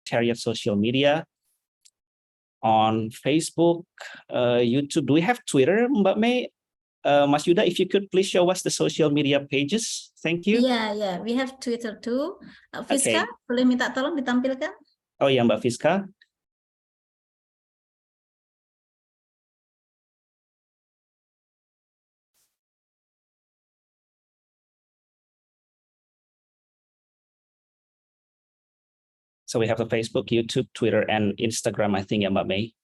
Secretariat social media on Facebook, YouTube. Do we have Twitter, Mbak May? Mas Yuda, if you could please show us the social media pages. Thank you. Yeah, we have Twitter too. Fiska, Okay. boleh minta tolong ditampilkan? Oh ya, Mbak Fiska. So we have the Facebook, YouTube, Twitter, and Instagram, I think, ya Mbak May.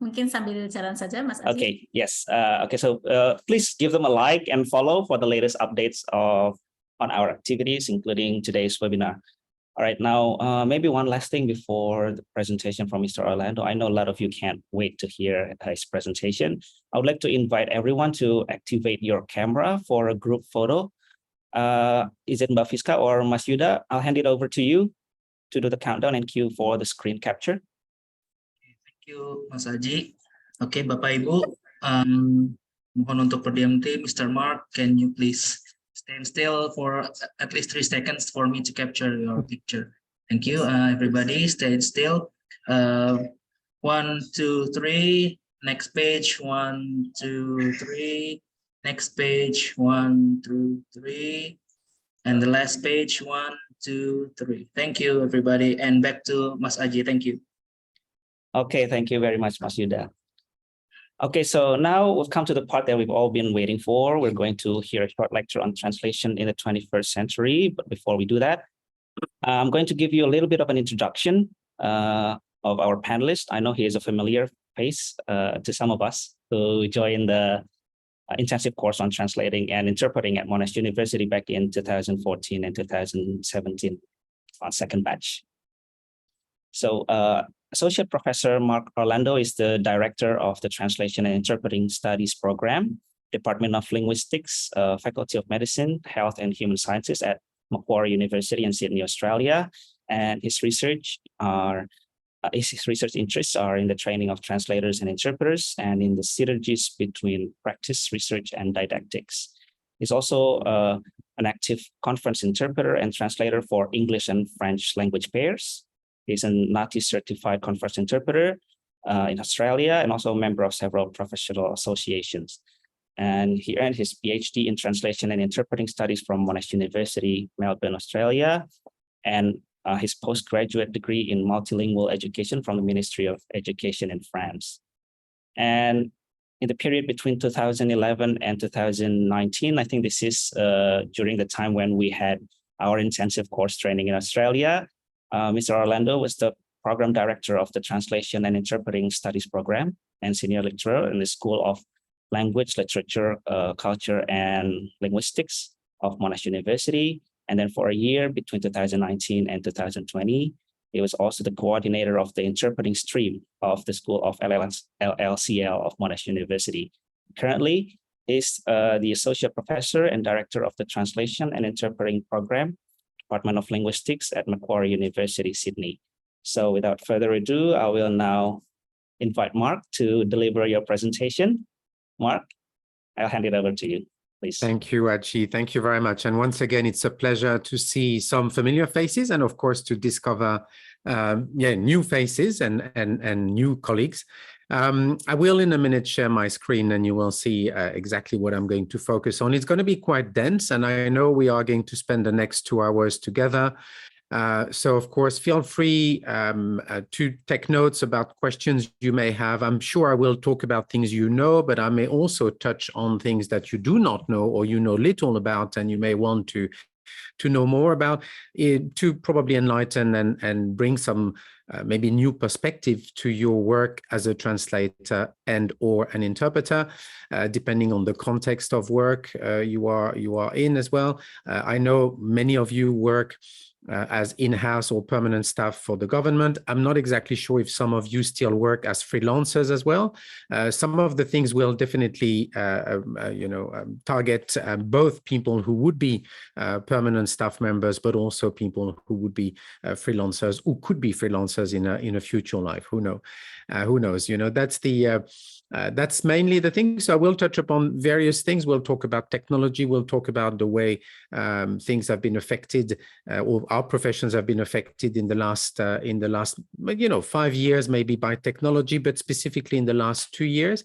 Mungkin sambil jalan saja, Mas Aji. Okay, yes. Okay, so please give them a like and follow for the latest updates on our activities, including today's webinar. All right, now maybe one last thing before the presentation from Mr. Orlando. I know a lot of you can't wait to hear his presentation. I would like to invite everyone to activate your camera for a group photo. Is it Mbak Fiska or Mas Yuda? I'll hand it over to you to do the countdown and cue for the screen capture. Thank you, Mas Aji. Oke, Bapak Ibu, mohon untuk berdiam diri. Mr. Mark, can you please stand still for at least 3 seconds for me to capture your picture? Thank you. Everybody, stay still. 1, 2, 3. Next page. 1, 2, 3. Next page. 1, 2, 3. And the last page. 1, 2, 3. Thank you, everybody. And back to Mas Aji. Thank you. Okay, thank you very much, Mas Yuda. Okay, so now we've come to the part that we've all been waiting for. We're going to hear a short lecture on translation in the 21st century. But before we do that, I'm going to give you a little bit of an introduction of our panelist. I know he is a familiar face to some of us who joined the intensive course on translating and interpreting at Monash University back in 2014 and 2017 on second batch. So Associate Professor Marc Orlando is the Director of the Translation and Interpreting Studies Program, Department of Linguistics, Faculty of Medicine, Health and Human Sciences at Macquarie University in Sydney, Australia. And his research interests are in the training of translators and interpreters and in the synergies between practice, research, and didactics. He's also an active conference interpreter and translator for English and French language pairs. He's a NATI certified conference interpreter in Australia and also a member of several professional associations. And he earned his PhD in translation and interpreting studies from Monash University, Melbourne, Australia, and his postgraduate degree in multilingual education from the Ministry of Education in France. And in the period between 2011 and 2019, I think this is during the time when we had our intensive course training in Australia. Mr. Orlando was the program director of the Translation and Interpreting Studies program and senior lecturer in the School of Language, Literature, Culture, and Linguistics of Monash University. And then for a year between 2019 and 2020, he was also the coordinator of the interpreting stream of the School of LLCL of Monash University. Currently, he's the Associate Professor and Director of the Translation and Interpreting Program, Department of Linguistics at Macquarie University, Sydney. So without further ado, I will now invite Mark to deliver your presentation. Mark, I'll hand it over to you, please. Thank you, Aji. Thank you very much. And once again, it's a pleasure to see some familiar faces and of course to discover new faces and new colleagues. I will in a minute share my screen and you will see exactly what I'm going to focus on. It's going to be quite dense and I know we are going to spend the next 2 hours together. So of course, feel free to take notes about questions you may have. I'm sure I will talk about things you know, but I may also touch on things that you do not know or you know little about and you may want to know more about it, to probably enlighten and bring some maybe new perspective to your work as a translator and or an interpreter, depending on the context of work you are in as well. I know many of you work as in-house or permanent staff for the government. I'm not exactly sure if some of you still work as freelancers as well. Some of the things will definitely, target both people who would be permanent staff members, but also people who would be freelancers, who could be freelancers in a future life. Who knows? You know, that's the That's mainly the thing. So I will touch upon various things. We'll talk about technology. We'll talk about the way things have been affected, or our professions have been affected in the last 5 years, maybe by technology, but specifically in the last 2 years.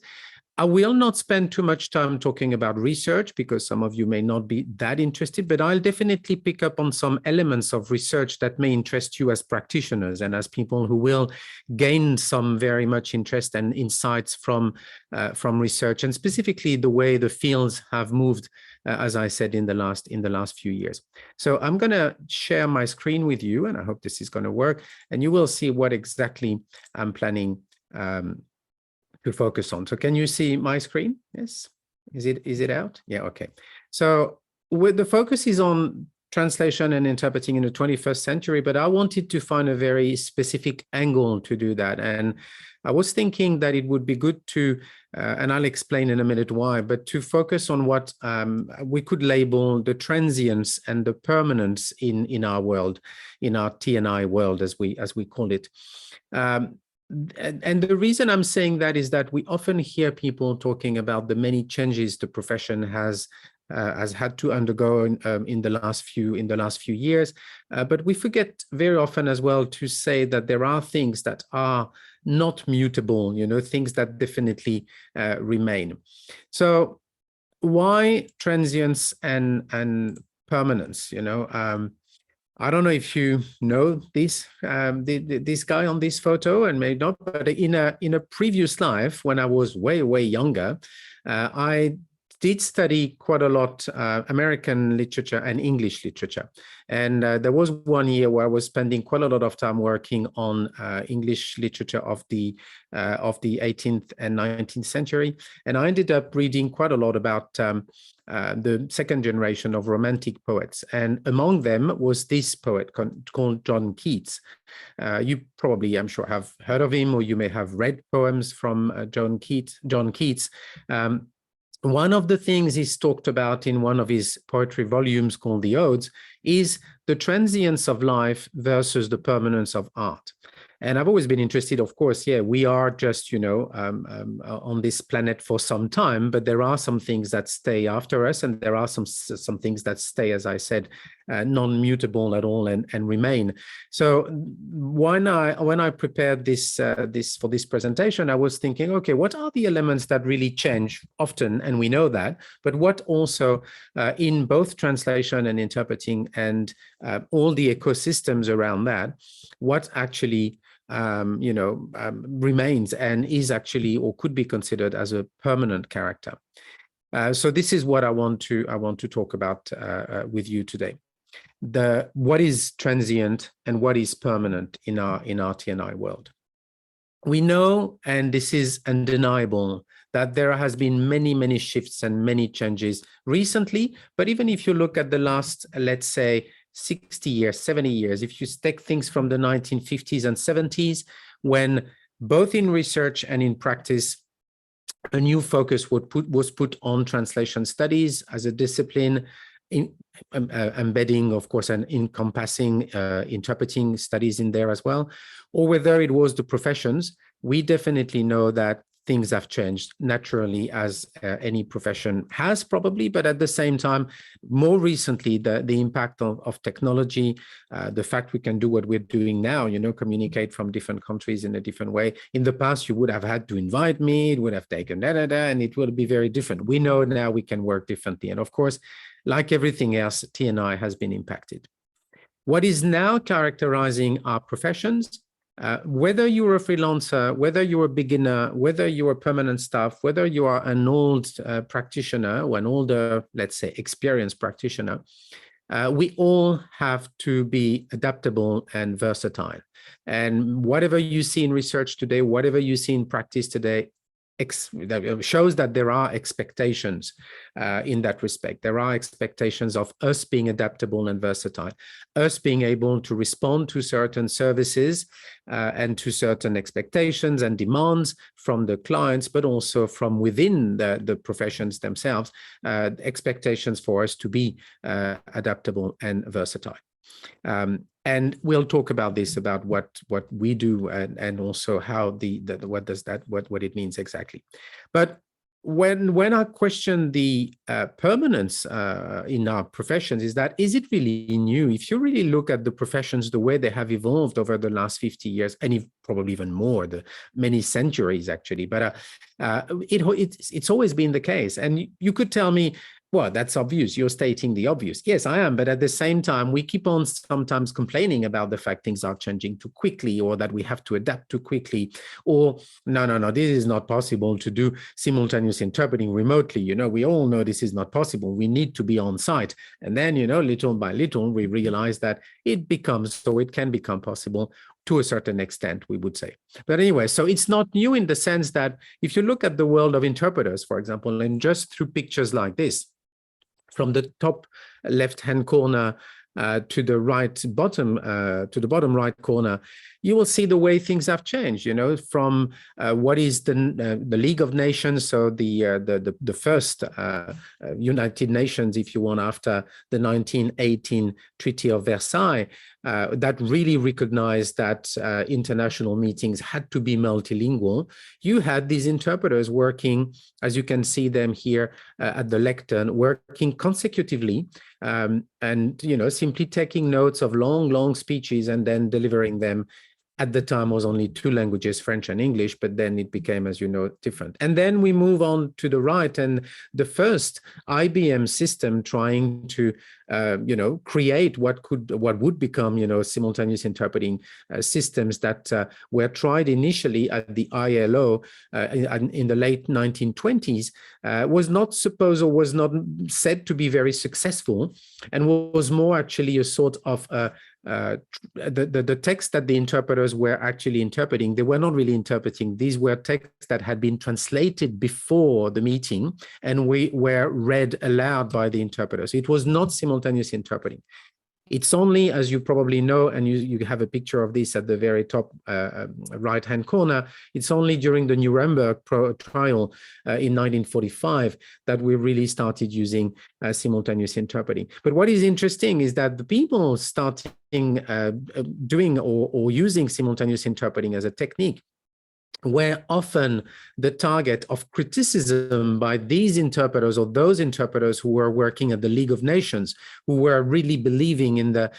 I will not spend too much time talking about research because some of you may not be that interested, but I'll definitely pick up on some elements of research that may interest you as practitioners and as people who will gain some very much interest and insights from research, and specifically the way the fields have moved, as I said, in the last few years. So I'm going to share my screen with you, and I hope this is going to work, and you will see what exactly I'm planning to focus on. So can you see my screen? Yes. Is it out? Yeah. Okay. So the focus is on translation and interpreting in the 21st century, but I wanted to find a very specific angle to do that. And I was thinking that it would be good to, and I'll explain in a minute why, but to focus on what we could label the transience and the permanence in our world, in our T&I world, as we call it. And the reason I'm saying that is that we often hear people talking about the many changes the profession has had to undergo in the last few years, but we forget very often as well to say that there are things that are not mutable, things that definitely remain. So why transience and permanence? I don't know if you know this guy on this photo, and maybe not, but in a previous life, when I was way younger, I did study quite a lot American literature and English literature. And there was one year where I was spending quite a lot of time working on English literature of the 18th and 19th century. And I ended up reading quite a lot about the second generation of Romantic poets. And among them was this poet called John Keats. You probably, I'm sure, have heard of him, or you may have read poems from John Keats. One of the things he's talked about in one of his poetry volumes called The Odes is the transience of life versus the permanence of art. And I've always been interested, of course, we are just, on this planet for some time, but there are some things that stay after us, and there are some things that stay, as I said, non-mutable at all and remain. So when I prepared this for this presentation, I was thinking, okay, what are the elements that really change often, and we know that, but what also in both translation and interpreting and all the ecosystems around that, what actually remains and is actually, or could be considered as, a permanent character. So this is what I want to talk about with you today. What is transient and what is permanent in our T&I world. We know, and this is undeniable, that there has been many shifts and many changes recently. But even if you look at the last, let's say, 60 years, 70 years, if you take things from the 1950s and 70s, when both in research and in practice, a new focus was put on translation studies as a discipline, embedding, of course, and encompassing interpreting studies in there as well, or whether it was the professions, we definitely know that things have changed naturally, as any profession has probably, but at the same time, more recently, the impact of technology, the fact we can do what we're doing now, communicate from different countries in a different way. In the past, you would have had to invite me, it would have taken and it will be very different. We know now we can work differently. And of course, like everything else, T&I has been impacted. What is now characterizing our professions, whether you're a freelancer, whether you're a beginner, whether you're a permanent staff, whether you are an old practitioner or an older, let's say, experienced practitioner, we all have to be adaptable and versatile. And whatever you see in research today, whatever you see in practice today, shows that there are expectations in that respect. There are expectations of us being adaptable and versatile, us being able to respond to certain services and to certain expectations and demands from the clients, but also from within the professions themselves, expectations for us to be adaptable and versatile. And we'll talk about this, about what we do, and also how what it means exactly. But when I question the permanence in our professions, is it really new? If you really look at the professions, the way they have evolved over the last 50 years, and probably even more, the many centuries actually, but it's always been the case. And you could tell me, well, that's obvious. You're stating the obvious. Yes, I am. But at the same time, we keep on sometimes complaining about the fact things are changing too quickly, or that we have to adapt too quickly, or no, this is not possible to do simultaneous interpreting remotely. We all know this is not possible. We need to be on site. And then, little by little, we realize that it can become possible to a certain extent, we would say. But anyway, so it's not new in the sense that if you look at the world of interpreters, for example, and just through pictures like this, from the top left-hand corner to the bottom right corner, you will see the way things have changed. From what is the League of Nations, so the first United Nations, if you want, after the 1918 Treaty of Versailles, that really recognized that international meetings had to be multilingual. You had these interpreters working, as you can see them here at the lectern, working consecutively, and simply taking notes of long speeches and then delivering them. At the time was only two languages, French and English, but then it became, as you know, different. And then we move on to the right, and the first IBM system trying to, create what would become, simultaneous interpreting systems that were tried initially at the ILO in the late 1920s, was not said to be very successful, and was more actually a sort of the text that the interpreters were actually interpreting. They were not really interpreting. These were texts that had been translated before the meeting and were read aloud by the interpreters. It was not simultaneous interpreting. It's only, as you probably know, and you have a picture of this at the very top right-hand corner, it's only during the Nuremberg trial in 1945 that we really started using simultaneous interpreting. But what is interesting is that the people starting doing or using simultaneous interpreting as a technique were often the target of criticism by these interpreters, or those interpreters who were working at the League of Nations, who were really believing in the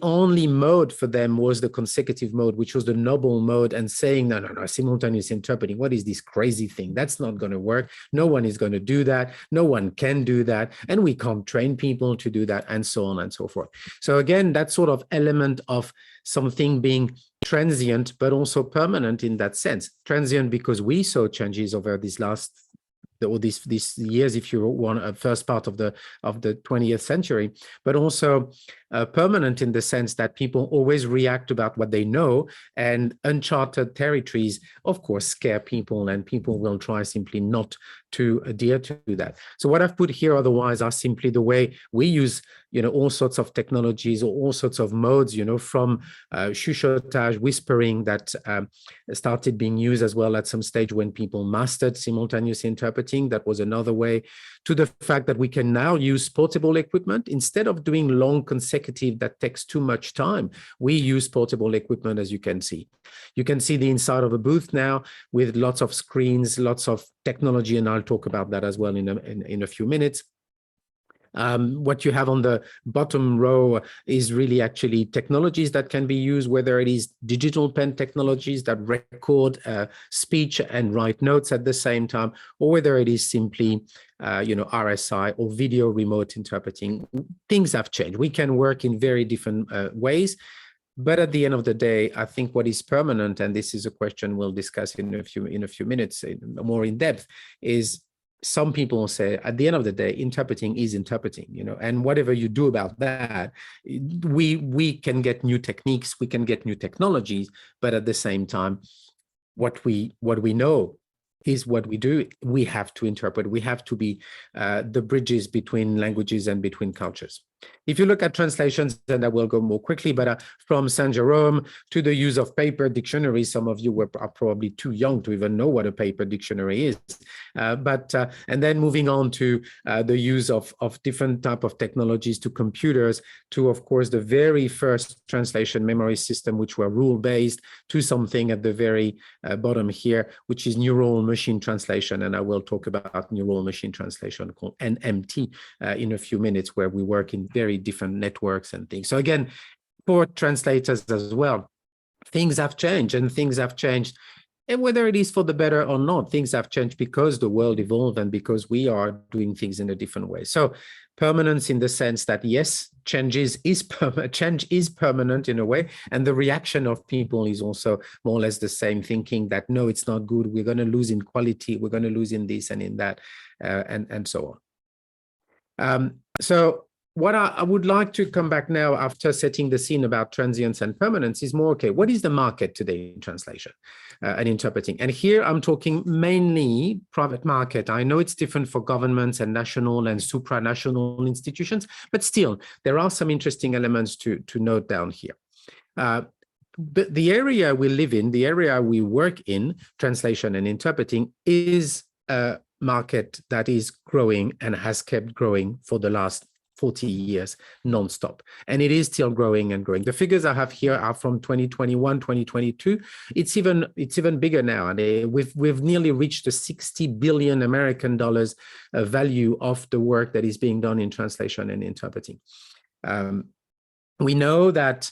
only mode for them was the consecutive mode, which was the noble mode, and saying, no, simultaneous interpreting, what is this crazy thing? That's not going to work. No one is going to do that. No one can do that. And we can't train people to do that, and so on and so forth. So again, that sort of element of something being transient, but also permanent in that sense. Transient because we saw changes over these years, if you want, a first part of the 20th century, but also permanent in the sense that people always react about what they know, and uncharted territories, of course, scare people, and people will try simply not to adhere to that. So what I've put here otherwise are simply the way we use, all sorts of technologies or all sorts of modes, from chuchotage, whispering, that started being used as well at some stage when people mastered simultaneous interpreting. That was another way, to the fact that we can now use portable equipment instead of doing long consecutive that takes too much time. We use portable equipment, as you can see. You can see the inside of a booth now with lots of screens, lots of technology, and I'll talk about that as well in a few minutes. What you have on the bottom row is really actually technologies that can be used, whether it is digital pen technologies that record speech and write notes at the same time, or whether it is simply RSI or video remote interpreting. Things have changed. We can work in very different ways. But at the end of the day, I think what is permanent, and this is a question we'll discuss in a few minutes more in depth, is some people say at the end of the day, interpreting is interpreting, and whatever you do about that, we can get new techniques, we can get new technologies, but at the same time, what we know is what we do. We have to interpret. We have to be the bridges between languages and between cultures. If you look at translations, then I will go more quickly, but from Saint Jerome to the use of paper dictionaries, some of you are probably too young to even know what a paper dictionary is. And then moving on to the use of different type of technologies, to computers, to, of course, the very first translation memory system, which were rule-based, to something at the very bottom here, which is neural machine translation. And I will talk about neural machine translation called NMT in a few minutes, where we work in very different networks and things. So again, for translators as well, things have changed, and whether it is for the better or not, things have changed because the world evolved and because we are doing things in a different way. So permanence in the sense that, yes, change is permanent in a way, and the reaction of people is also more or less the same, thinking that, no, it's not good, we're going to lose in quality, we're going to lose in this and in that, and so on. So what I would like to come back now, after setting the scene about transience and permanence, is more, okay, what is the market today in translation and interpreting? And here I'm talking mainly private market. I know it's different for governments and national and supranational institutions, but still, there are some interesting elements to note down here. But the area we live in, the area we work in, translation and interpreting, is a market that is growing and has kept growing for the last 40 years non-stop, and it is still growing and growing. The figures I have here are from 2021, 2022. It's even bigger now, and we've nearly reached the 60 billion American dollars value of the work that is being done in translation and interpreting. We know that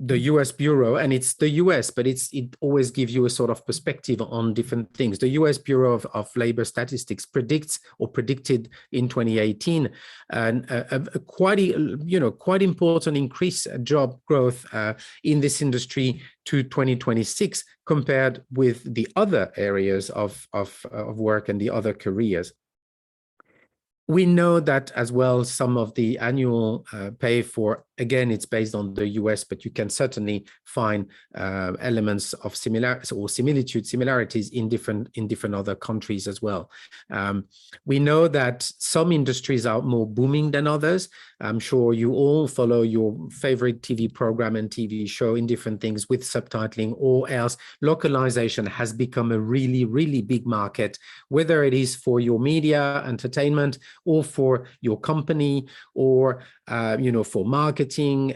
the US Bureau, and it's the US, but it always gives you a sort of perspective on different things. The US Bureau of Labor Statistics predicted in 2018 a quite important increase job growth in this industry to 2026 compared with the other areas of work and the other careers. We know that as well, some of the annual pay for, again, it's based on the US, but you can certainly find elements of similarities in different other countries as well. We know that some industries are more booming than others. I'm sure you all follow your favorite TV program and TV show in different things with subtitling, or else localization has become a really, really big market, whether it is for your media, entertainment, or for your company, or for marketing.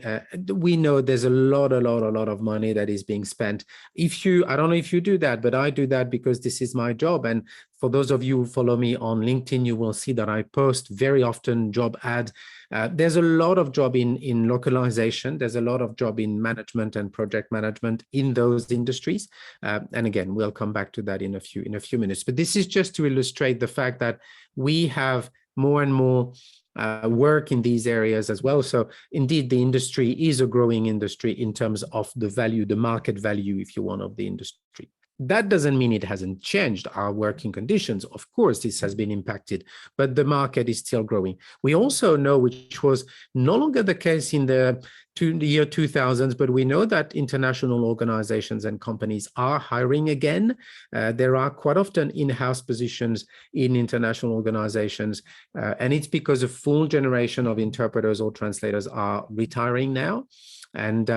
We know there's a lot of money that is being spent. I don't know if you do that, but I do that because this is my job. And for those of you who follow me on LinkedIn, you will see that I post very often job ads. There's a lot of job in localization. There's a lot of job in management and project management in those industries. And again, we'll come back to that in a few minutes. But this is just to illustrate the fact that we have more and more work in these areas as well. So indeed, the industry is a growing industry in terms of the value, the market value, if you want, of the industry. That doesn't mean it hasn't changed our working conditions. Of course, this has been impacted, but the market is still growing. We also know, which was no longer the case in the year 2000s, but we know that international organizations and companies are hiring again. There are quite often in-house positions in international organizations, and it's because a full generation of interpreters or translators are retiring now. And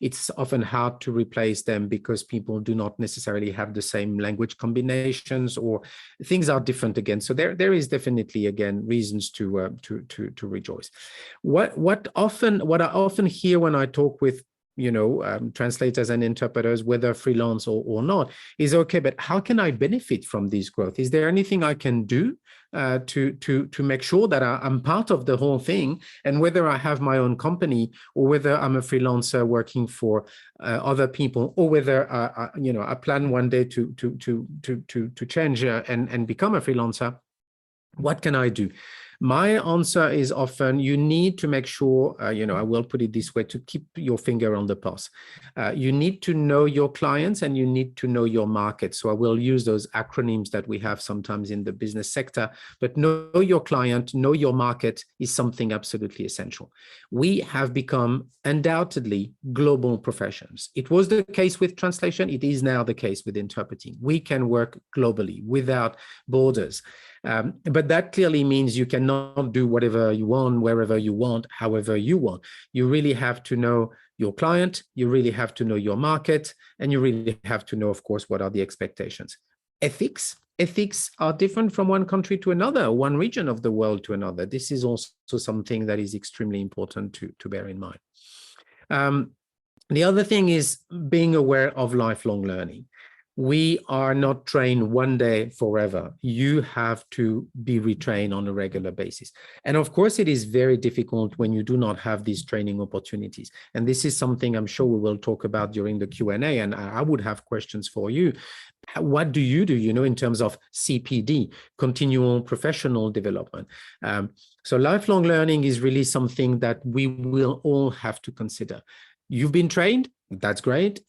it's often hard to replace them because people do not necessarily have the same language combinations, or things are different again. So there is definitely, again, reasons to rejoice. What I often hear when I talk with translators and interpreters, whether freelance or not, is, okay, but how can I benefit from this growth? Is there anything I can do to make sure that I'm part of the whole thing? And whether I have my own company, or whether I'm a freelancer working for other people, or whether I plan one day to change and become a freelancer, what can I do? My answer is often, you need to make sure, I will put it this way, to keep your finger on the pulse. You need to know your clients and you need to know your market. So I will use those acronyms that we have sometimes in the business sector, but know your client, know your market is something absolutely essential. We have become undoubtedly global professions. It was the case with translation. It is now the case with interpreting. We can work globally without borders. But that clearly means you cannot do whatever you want, wherever you want, however you want. You really have to know your client, you really have to know your market, and you really have to know, of course, what are the expectations. Ethics are different from one country to another, one region of the world to another. This is also something that is extremely important to bear in mind. The other thing is being aware of lifelong learning. We are not trained one day forever. You have to be retrained on a regular basis. And of course, it is very difficult when you do not have these training opportunities. And this is something I'm sure we will talk about during the Q&A, and I would have questions for you. What do, in terms of CPD, continual professional development? So lifelong learning is really something that we will all have to consider. You've been trained, that's great,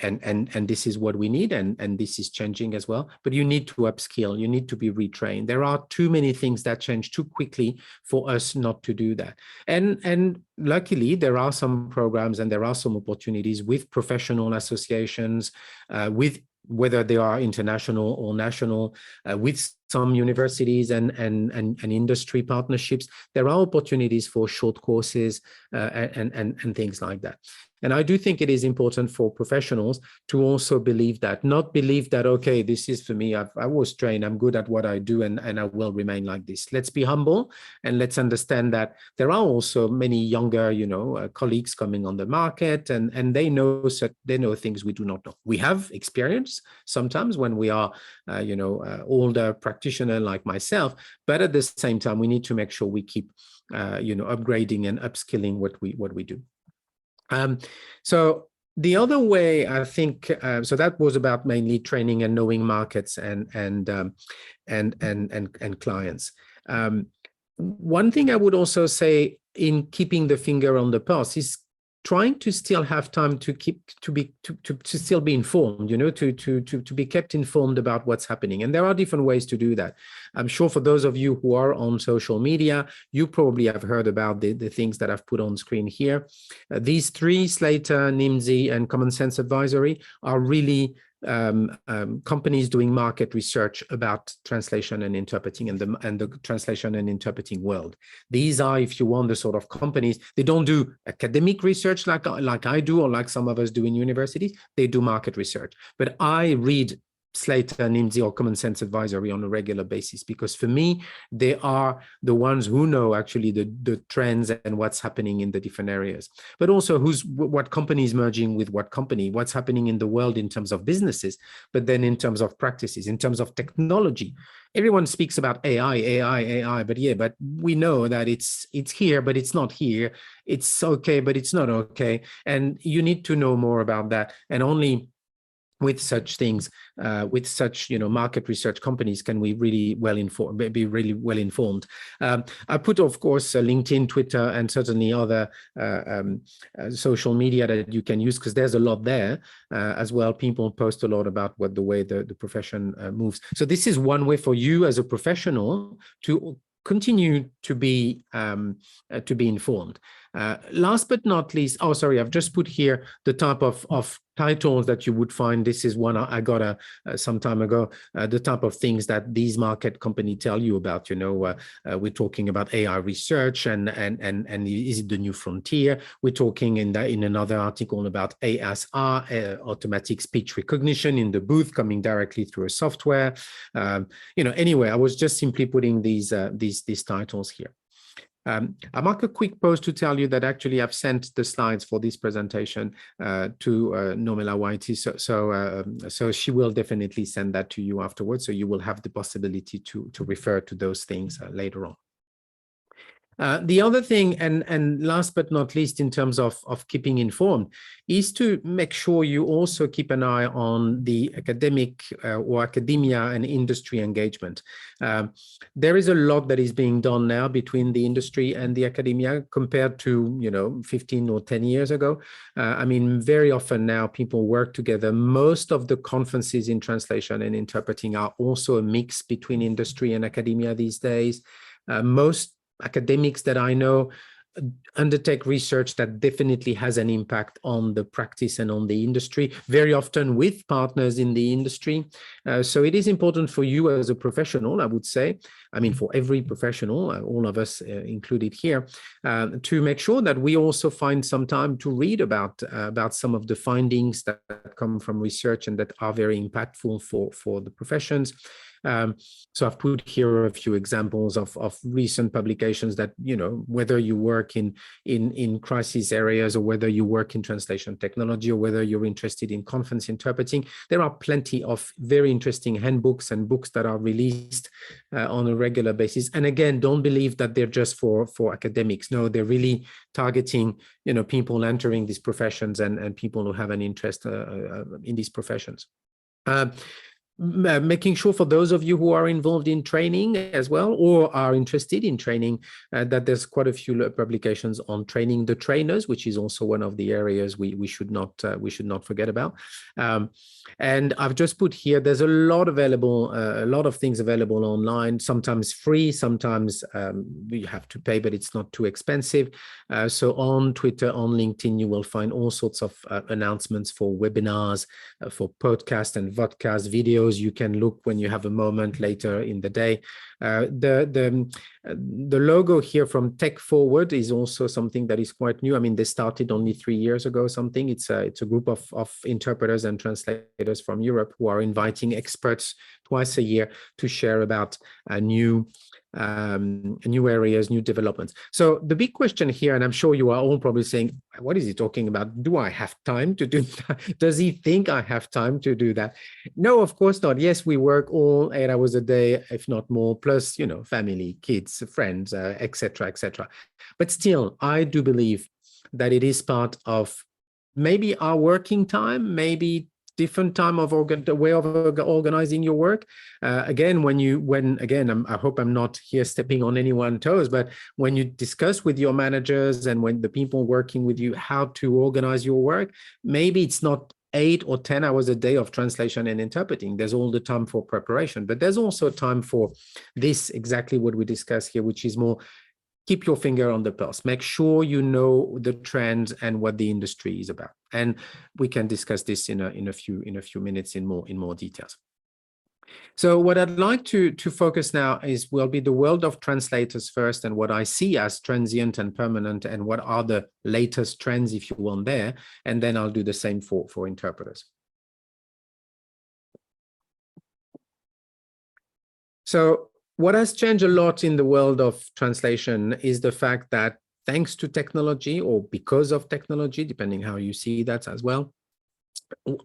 and this is what we need, and this is changing as well, but you need to upskill, you need to be retrained. There are too many things that change too quickly for us not to do that. And luckily, there are some programs and there are some opportunities with professional associations, with whether they are international or national, with some universities and industry partnerships. There are opportunities for short courses and things like that. And I do think it is important for professionals to also believe that, not believe that, okay, this is for me, I was trained, I'm good at what I do, and I will remain like this. Let's be humble and let's understand that there are also many younger, colleagues coming on the market, and they know things we do not know. We have experience sometimes when we are, older practitioner like myself, but at the same time, we need to make sure we keep, upgrading and upskilling what we do. So the other way, I think, so that was about mainly training and knowing markets and clients. One thing I would also say in keeping the finger on the pulse is trying to still have time to still be informed, to be kept informed about what's happening. And there are different ways to do that. I'm sure for those of you who are on social media, you probably have heard about the things that I've put on screen here. These three, Slater, Nimdzi, and Common Sense Advisory, are really companies doing market research about translation and interpreting and the translation and interpreting world. These are, if you want, the sort of companies, they don't do academic research like I do or like some of us do in universities. They do market research. But I read Slater, Nimdzi, or Common Sense Advisory on a regular basis, because for me, they are the ones who know actually the trends and what's happening in the different areas, but also what company is merging with what company, what's happening in the world in terms of businesses, but then in terms of practices, in terms of technology. Everyone speaks about AI, but we know that it's here, but it's not here. It's okay, but it's not okay. And you need to know more about that. And only with such things, with such market research companies, can we be really well informed. I put, of course, LinkedIn, Twitter, and certainly other social media that you can use, because there's a lot there as well. People post a lot about the way the profession moves. So this is one way for you as a professional to continue to be informed. Last but not least, I've just put here the type of titles that you would find. This is one I got some time ago, the type of things that these market companies tell you about. We're talking about AI research and is it the new frontier? We're talking in another article about ASR, automatic speech recognition in the booth coming directly through a software. Anyway, I was just simply putting these titles here. I'll mark a quick pause to tell you that actually I've sent the slides for this presentation to Nomela Whitey, so she will definitely send that to you afterwards, so you will have the possibility to refer to those things later on. The other thing, and last but not least in terms of keeping informed, is to make sure you also keep an eye on the academic or academia and industry engagement. There is a lot that is being done now between the industry and the academia compared to 15 or 10 years ago. Very often now people work together. Most of the conferences in translation and interpreting are also a mix between industry and academia these days. Most academics that I know undertake research that definitely has an impact on the practice and on the industry, very often with partners in the industry. So it is important for you as a professional, I would say, I mean, for every professional, all of us included here, to make sure that we also find some time to read about some of the findings that come from research and that are very impactful for the professions. So I've put here a few examples of recent publications that, you know, whether you work in crisis areas or whether you work in translation technology or whether you're interested in conference interpreting, there are plenty of very interesting handbooks and books that are released on a regular basis. And again, don't believe that they're just for academics. No, they're really targeting, you know, people entering these professions and people who have an interest in these professions. Making sure for those of you who are involved in training as well or are interested in training that there's quite a few publications on training the trainers, which is also one of the areas we should not forget about. And I've just put here, there's a lot of things available online, sometimes free, sometimes you have to pay, but it's not too expensive. So on Twitter, on LinkedIn, you will find all sorts of announcements for webinars, for podcasts and vodcast videos. You can look when you have a moment later in the day. The logo here from Tech Forward is also something that is quite new. I mean, they started only 3 years ago, something. It's a group of interpreters and translators from Europe who are inviting experts twice a year to share about new areas, new developments. So the big question here, and I'm sure you are all probably saying, what is he talking about? Do I have time to do that? Does he think I have time to do that? No, of course not. Yes, we work all 8 hours a day, if not more, plus, you know, family, kids, friends, etc., etc. But still, I do believe that it is part of maybe our working time, maybe different time of way of organizing your work. Again, I hope I'm not here stepping on anyone's toes, but when you discuss with your managers and when the people working with you how to organize your work, maybe it's not 8 or 10 hours a day of translation and interpreting. There's all the time for preparation, but there's also time for this, exactly what we discuss here, which is more keep your finger on the pulse. Make sure you know the trends and what the industry is about. And we can discuss this in a few minutes in more details. So what I'd like to focus now will be the world of translators first, and what I see as transient and permanent, and what are the latest trends, if you want, there. And then I'll do the same for interpreters. So what has changed a lot in the world of translation is the fact that thanks to technology, or because of technology, depending how you see that as well,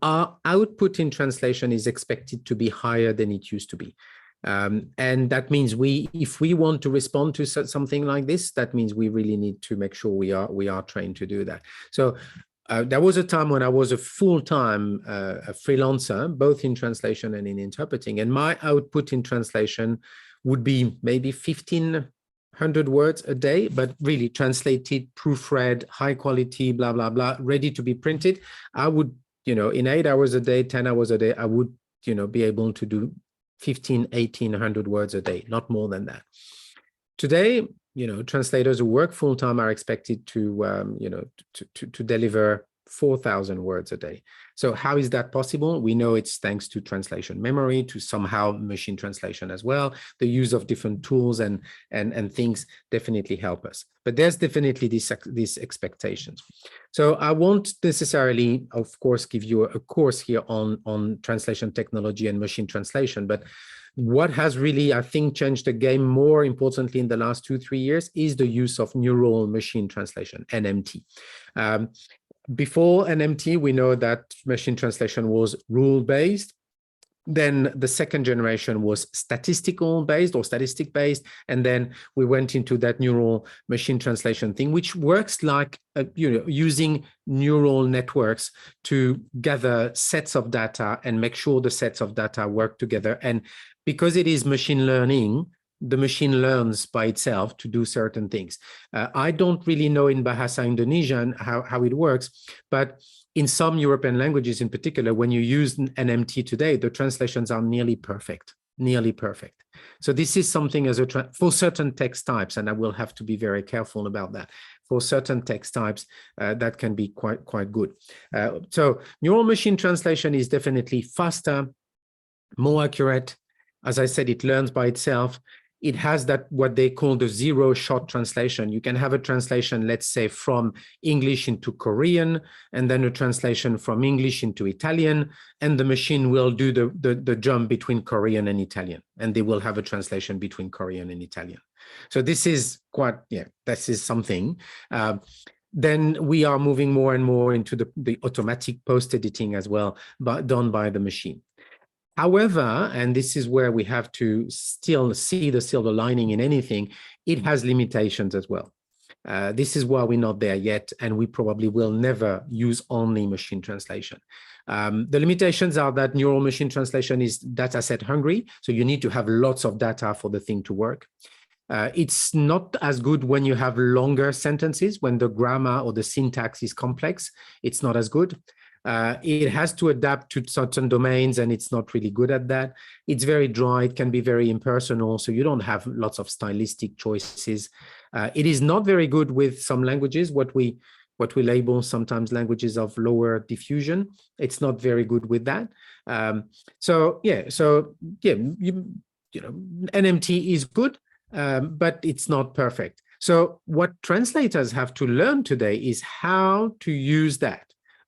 our output in translation is expected to be higher than it used to be. And that means if we want to respond to something like this, that means we really need to make sure we are trained to do that. So there was a time when I was a full-time freelancer, both in translation and in interpreting, and my output in translation would be maybe 1,500 words a day, but really translated, proofread, high quality, blah, blah, blah, ready to be printed. I would, in 8 hours a day, 10 hours a day, I would, be able to do 1,800 words a day, not more than that. Today, translators who work full-time are expected to, to deliver 4,000 words a day. So how is that possible? We know it's thanks to translation memory, to somehow machine translation as well. The use of different tools and things definitely help us. But there's definitely these expectations. So I won't necessarily, of course, give you a course here on translation technology and machine translation, but what has really, I think, changed the game more importantly in the last 2-3 years is the use of neural machine translation, NMT. Before NMT, we know that machine translation was rule-based. Then the second generation was statistical-based or statistic-based. And then we went into that neural machine translation thing, which works like, using neural networks to gather sets of data and make sure the sets of data work together. And because it is machine learning, the machine learns by itself to do certain things. I don't really know in Bahasa Indonesian how it works, but in some European languages in particular, when you use NMT today, the translations are nearly perfect. So this is something for certain text types, and I will have to be very careful about that. for certain text types, that can be quite good. So neural machine translation is definitely faster, more accurate. As I said, it learns by itself. It has that what they call the zero-shot translation. You can have a translation, let's say, from English into Korean, and then a translation from English into Italian, and the machine will do the jump between Korean and Italian, and they will have a translation between Korean and Italian. So this is quite, this is something. Then we are moving more and more into the automatic post-editing as well, but done by the machine. However, and this is where we have to still see the silver lining in anything, it has limitations as well. This is why we're not there yet, and we probably will never use only machine translation. The limitations are that neural machine translation is data set hungry, so you need to have lots of data for the thing to work. It's not as good when you have longer sentences, when the grammar or the syntax is complex, it's not as good. It has to adapt to certain domains, and it's not really good at that. It's very dry. It can be very impersonal, so you don't have lots of stylistic choices. It is not very good with some languages, what we label sometimes languages of lower diffusion. It's not very good with that. NMT is good, but it's not perfect. So what translators have to learn today is how to use that.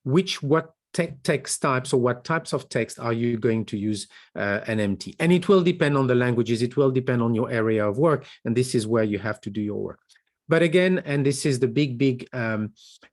What text types or what types of text are you going to use NMT? And it will depend on the languages, it will depend on your area of work, and this is where you have to do your work. But again, and this is the big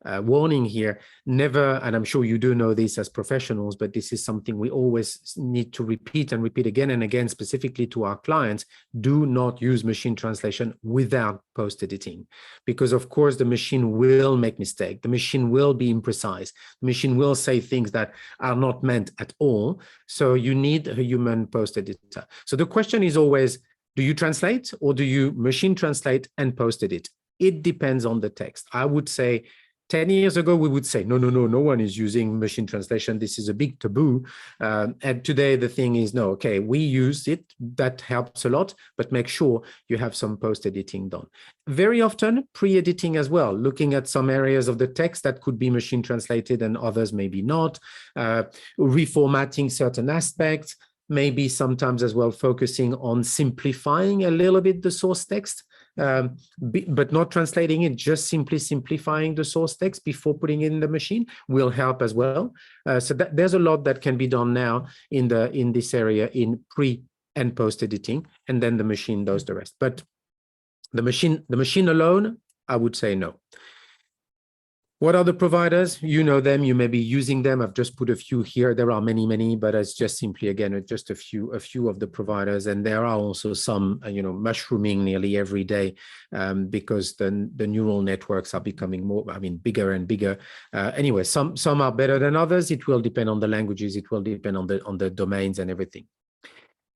warning here, never, and I'm sure you do know this as professionals, but this is something we always need to repeat and repeat again and again, specifically to our clients, do not use machine translation without post-editing. Because of course, the machine will make mistakes, the machine will be imprecise, the machine will say things that are not meant at all. So you need a human post-editor. So the question is always, do you translate or do you machine translate and post-edit? It depends on the text. I would say 10 years ago, we would say, no one is using machine translation. This is a big taboo. And today the thing is, no, okay, we use it. That helps a lot, but make sure you have some post-editing done. Very often pre-editing as well, looking at some areas of the text that could be machine translated and others maybe not, reformatting certain aspects, maybe sometimes as well focusing on simplifying a little bit the source text, but not translating it, just simply simplifying the source text before putting it in the machine will help as well. So there's a lot that can be done now in this area in pre and post editing, and then the machine does the rest. But the machine alone, I would say no. What are the providers? You know them, you may be using them. I've just put a few here. There are many, but it's just simply, again, just a few of the providers. And there are also some, mushrooming nearly every day because the neural networks are becoming more, bigger and bigger. Anyway, some are better than others. It will depend on the languages. It will depend on the domains and everything.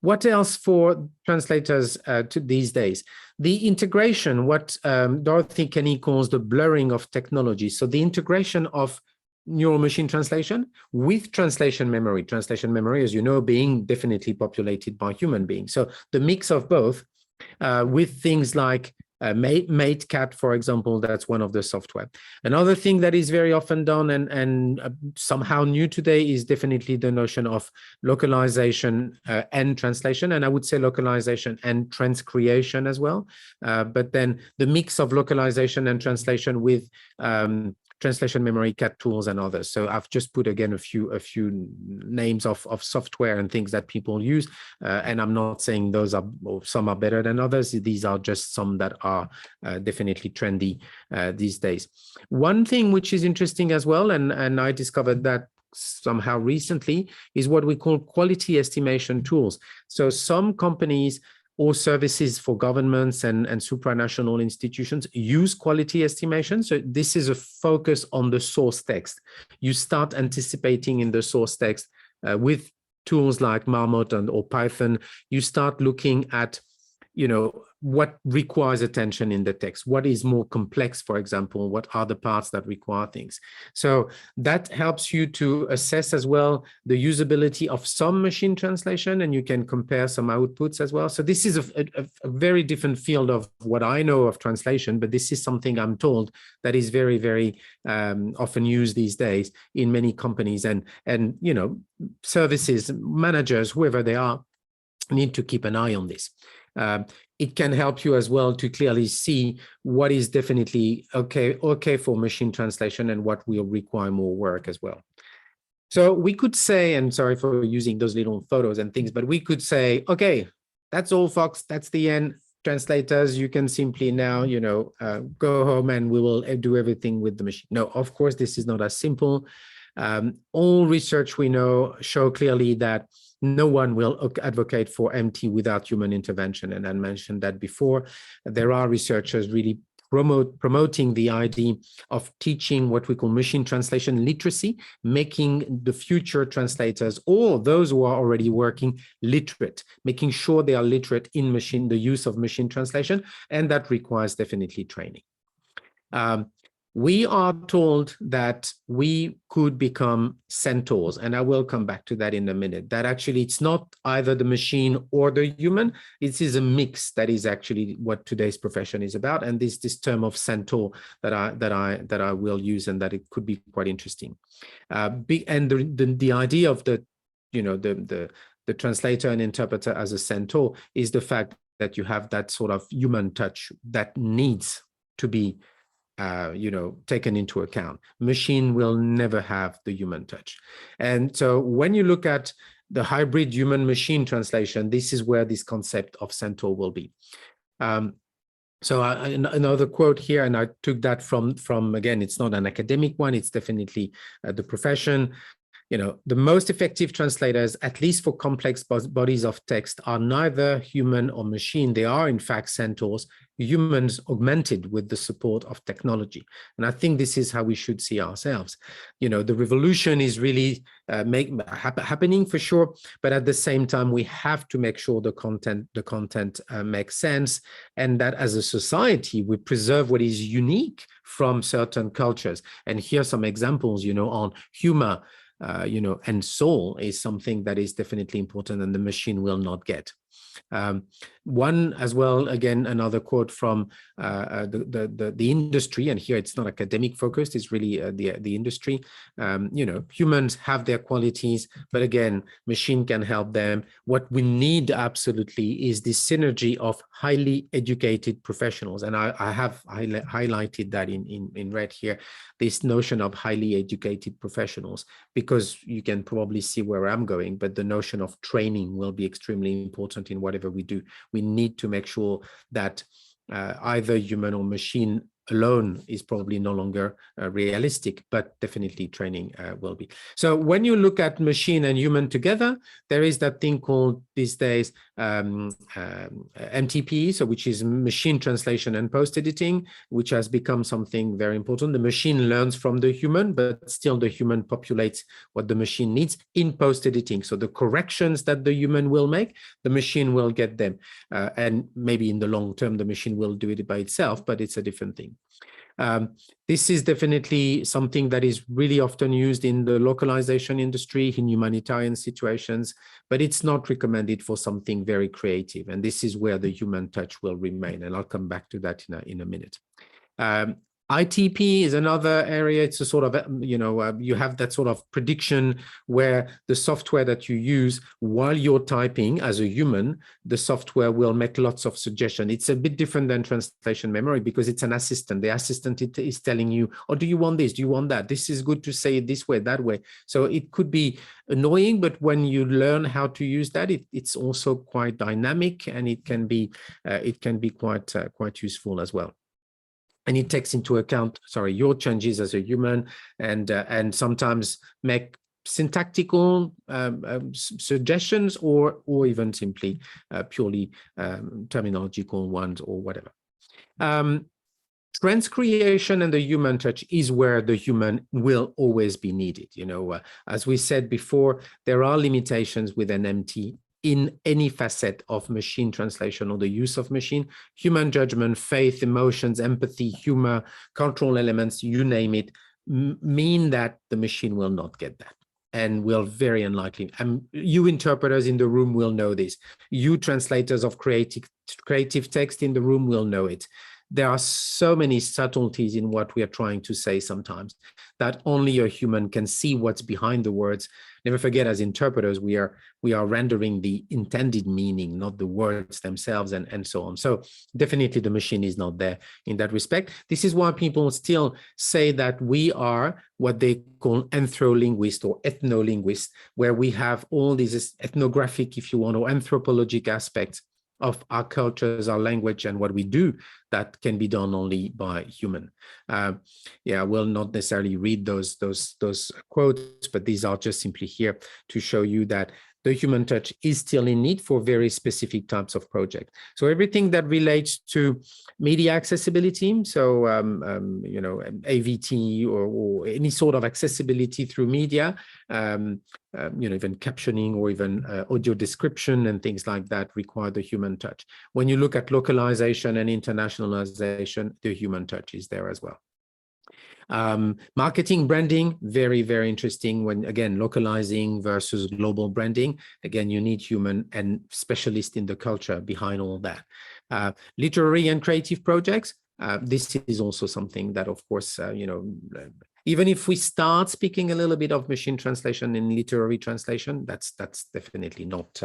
What else for translators these days? The integration, what Dorothy Kenny calls the blurring of technology. So the integration of neural machine translation with translation memory. Translation memory, as you know, being definitely populated by human beings. So the mix of both with things like MateCat, for example, that's one of the software. Another thing that is very often done and somehow new today is definitely the notion of localization and translation, and I would say localization and transcreation as well. But then the mix of localization and translation with translation memory, CAT tools, and others. So I've just put again a few names of software and things that people use, and I'm not saying those are, or some are better than others. These are just some that are definitely trendy these days. One thing which is interesting as well, and I discovered that somehow recently, is what we call quality estimation tools. So some companies or services for governments and supranational institutions use quality estimation. So this is a focus on the source text. You start anticipating in the source text with tools like Marmot or Python. You start looking at, what requires attention in the text, what is more complex, for example, what are the parts that require things. So that helps you to assess as well the usability of some machine translation, and you can compare some outputs as well. So this is a very different field of what I know of translation, but this is something I'm told that is very, very often used these days in many companies, and you know, services managers, whoever they are, need to keep an eye on this. It can help you as well to clearly see what is definitely okay for machine translation and what will require more work as well. So we could say, and sorry for using those little photos and things, but we could say, okay, that's all, folks, that's the end. Translators, you can simply now, you know, go home and we will do everything with the machine. No, of course, this is not as simple. All research we know show clearly that no one will advocate for MT without human intervention. And I mentioned that before. There are researchers really promoting the idea of teaching what we call machine translation literacy, making the future translators or those who are already working literate, making sure they are literate in the use of machine translation, and that requires definitely training. We are told that we could become centaurs, and I will come back to that in a minute, that actually it's not either the machine or the human, it is a mix that is actually what today's profession is about. And this term of centaur that I will use, and that it could be quite interesting. And the idea of the translator and interpreter as a centaur is the fact that you have that sort of human touch that needs to be taken into account. Machine will never have the human touch. And so when you look at the hybrid human machine translation, this is where this concept of centaur will be. So another quote here, and I took that from again, it's not an academic one, it's definitely the profession. The most effective translators, at least for complex bodies of text, are neither human or machine. They are, in fact, centaurs, humans augmented with the support of technology. And I think this is how we should see ourselves. The revolution is really happening for sure, but at the same time, we have to make sure the content makes sense, and that as a society, we preserve what is unique from certain cultures. And here are some examples, on humor. And soul is something that is definitely important, and the machine will not get. One as well, again, another quote from the industry, and here it's not academic focused, it's really the industry. Humans have their qualities, but again, machine can help them. What we need absolutely is this synergy of highly educated professionals, and I have highlighted that in red here, this notion of highly educated professionals, because you can probably see where I'm going, but the notion of training will be extremely important in whatever we do. We need to make sure that either human or machine alone is probably no longer realistic, but definitely training will be. So when you look at machine and human together, there is that thing called these days MTP, so which is machine translation and post-editing, which has become something very important. The machine learns from the human, but still the human populates what the machine needs in post-editing. So the corrections that the human will make, the machine will get them. And maybe in the long term, the machine will do it by itself, but it's a different thing. This is definitely something that is really often used in the localization industry, in humanitarian situations, but it's not recommended for something very creative. And this is where the human touch will remain. And I'll come back to that in a minute. ITP is another area. It's a sort of, you have that sort of prediction where the software that you use while you're typing as a human, the software will make lots of suggestions. It's a bit different than translation memory because it's an assistant. The assistant is telling you, oh, do you want this? Do you want that? This is good to say it this way, that way. So it could be annoying, but when you learn how to use that, it's also quite dynamic, and it can be quite useful as well. And it takes into account, your changes as a human, and sometimes make syntactical suggestions, or even simply purely terminological ones or whatever. Transcreation and the human touch is where the human will always be needed. As we said before, there are limitations with an MT in any facet of machine translation or the use of machine. Human judgment, faith, emotions, empathy, humor, cultural elements, you name it, mean that the machine will not get that, and will very unlikely. You interpreters in the room will know this. You translators of creative text in the room will know it. There are so many subtleties in what we are trying to say sometimes that only a human can see what's behind the words. Never forget, as interpreters, we are rendering the intended meaning, not the words themselves, and so on. So definitely the machine is not there in that respect. This is why people still say that we are what they call anthrolinguists or ethnolinguists, where we have all these ethnographic, if you want, or anthropologic aspects of our cultures, our language, and what we do that can be done only by human. Yeah, I will not necessarily read those quotes, but these are just simply here to show you that the human touch is still in need for very specific types of project. So everything that relates to media accessibility, so you know, AVT or any sort of accessibility through media, you know, even captioning or even audio description and things like that require the human touch. When you look at localization and internationalization, the human touch is there as well. Marketing, branding, very, very interesting when, again, localizing versus global branding. Again, you need human and specialist in the culture behind all that. Literary and creative projects. This is also something that, of course, you know, even if we start speaking a little bit of machine translation in literary translation, that's definitely not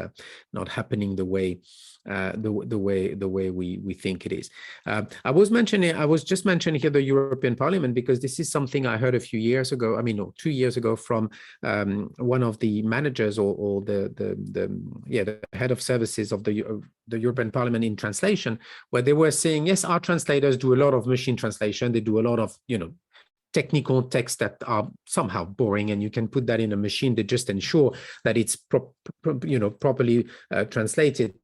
happening the way we think it is. I was just mentioning here the European Parliament because this is something I heard a few years ago. I mean, no, 2 years ago from one of the managers or the head of services of the European Parliament in translation, where they were saying, yes, our translators do a lot of machine translation. They do a lot of, you know, technical texts that are somehow boring, and you can put that in a machine to just ensure that it's properly translated.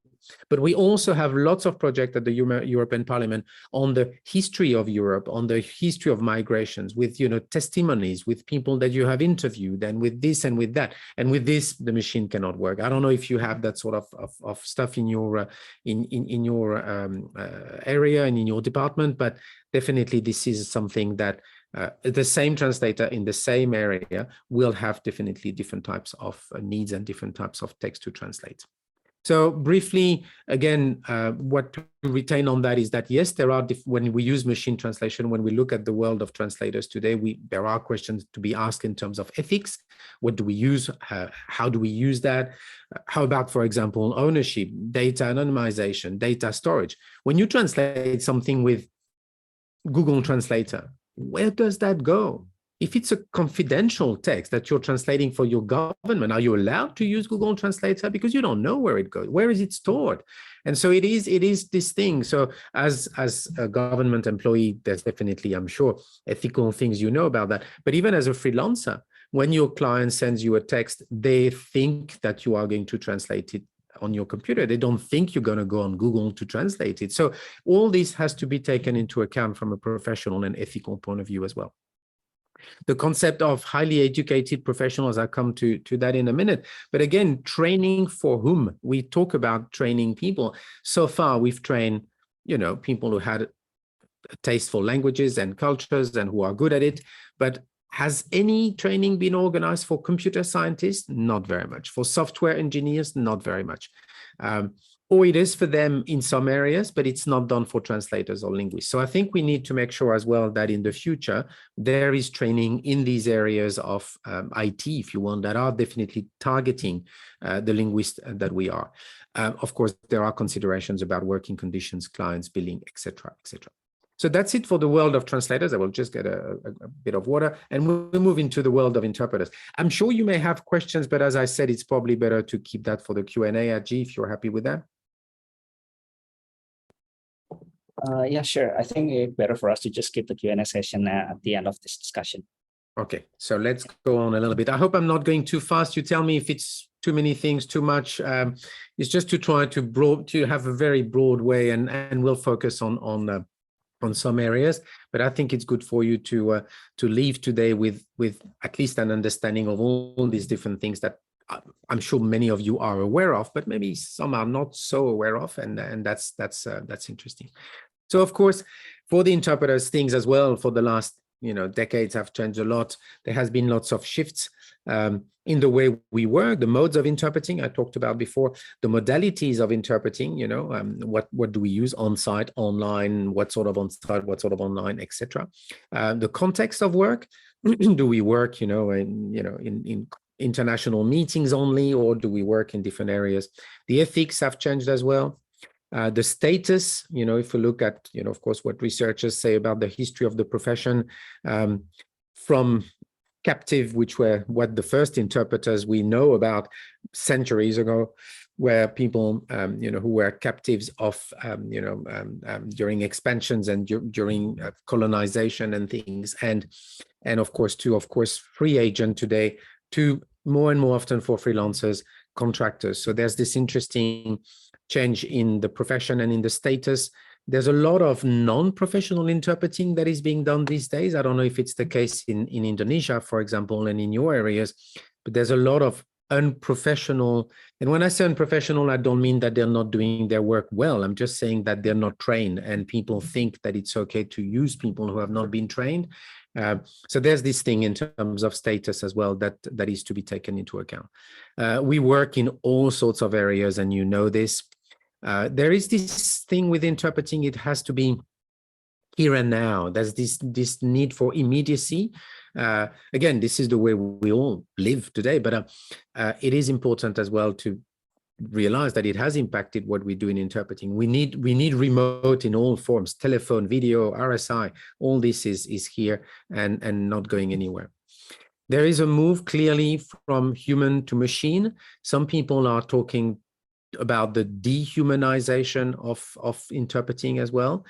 But we also have lots of projects at the European Parliament on the history of Europe, on the history of migrations, with, you know, testimonies, with people that you have interviewed, and with this and with that. And with this, the machine cannot work. I don't know if you have that sort of stuff in your area and in your department, but definitely this is something that the same translator in the same area will have definitely different types of needs and different types of text to translate. So briefly, again, what to retain on that is that, yes, there are, when we use machine translation, when we look at the world of translators today, there are questions to be asked in terms of ethics. What do we use? How do we use that? How about, for example, ownership, data anonymization, data storage? When you translate something with Google Translator, where does that go? If it's a confidential text that you're translating for your government, are you allowed to use Google Translator? Because you don't know where it goes. Where is it stored? And so it is this thing. So as a government employee, there's definitely, I'm sure, ethical things you know about that. But even as a freelancer, when your client sends you a text, they think that you are going to translate it on your computer. They don't think you're going to go on Google to translate it. So all this has to be taken into account from a professional and ethical point of view as well. The concept of highly educated professionals, I'll come to that in a minute. But again, training for whom? We talk about training people. So far, we've trained, you know, people who had a taste for languages and cultures and who are good at it. But has any training been organized for computer scientists? Not very much. For software engineers, not very much. Or it is for them in some areas, but it's not done for translators or linguists. So I think we need to make sure as well that in the future, there is training in these areas of IT, if you want, that are definitely targeting the linguists that we are. Of course, there are considerations about working conditions, clients, billing, etc., etc. So that's it for the world of translators. I will just get a bit of water and we'll move into the world of interpreters. I'm sure you may have questions, but as I said, it's probably better to keep that for the Q&A, Aji, if you're happy with that. Yeah, sure. I think it's better for us to just keep the Q&A session at the end of this discussion. Okay, so let's go on a little bit. I hope I'm not going too fast. You tell me if it's too many things, too much. It's just to try to have a very broad way, and we'll focus on some areas. But I think it's good for you to leave today with at least an understanding of all these different things that I'm sure many of you are aware of, but maybe some are not so aware of, and that's interesting. So of course, for the interpreters, things as well for the last decades have changed a lot. There has been lots of shifts in the way we work, the modes of interpreting I talked about before, the modalities of interpreting, what do we use on-site, online, what sort of on-site, what sort of online, etc. The context of work, do we work, in international meetings only, or do we work in different areas? The ethics have changed as well. The status, if we look at, of course, what researchers say about the history of the profession, from captive, which were what the first interpreters we know about centuries ago, where people, who were captives of, during expansions and during colonization and things, and of course, free agent today, to more and more often for freelancers, contractors. So there's this interesting change in the profession and in the status. There's a lot of non-professional interpreting that is being done these days. I don't know if it's the case in Indonesia, for example, and in your areas, but there's a lot of unprofessional. And when I say unprofessional, I don't mean that they're not doing their work well. I'm just saying that they're not trained, and people think that it's okay to use people who have not been trained. So there's this thing in terms of status as well that is to be taken into account. We work in all sorts of areas, and you know this. There is this thing with interpreting, it has to be here and now. There's this need for immediacy. Again, this is the way we all live today, but it is important as well to realize that it has impacted what we do in interpreting. We need remote in all forms, telephone, video, RSI, all this is here and not going anywhere. There is a move clearly from human to machine. Some people are talking about the dehumanization of interpreting as well.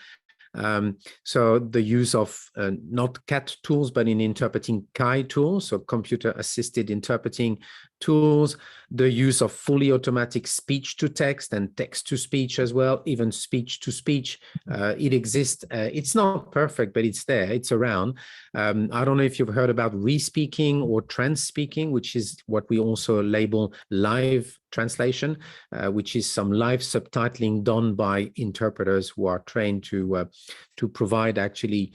So the use of not CAT tools, but in interpreting KAI tools, so computer assisted interpreting tools, the use of fully automatic speech to text and text to speech as well, even speech to speech. It exists. It's not perfect, but it's there, it's around. I don't know if you've heard about re-speaking or trans-speaking, which is what we also label live translation, which is some live subtitling done by interpreters who are trained to provide actually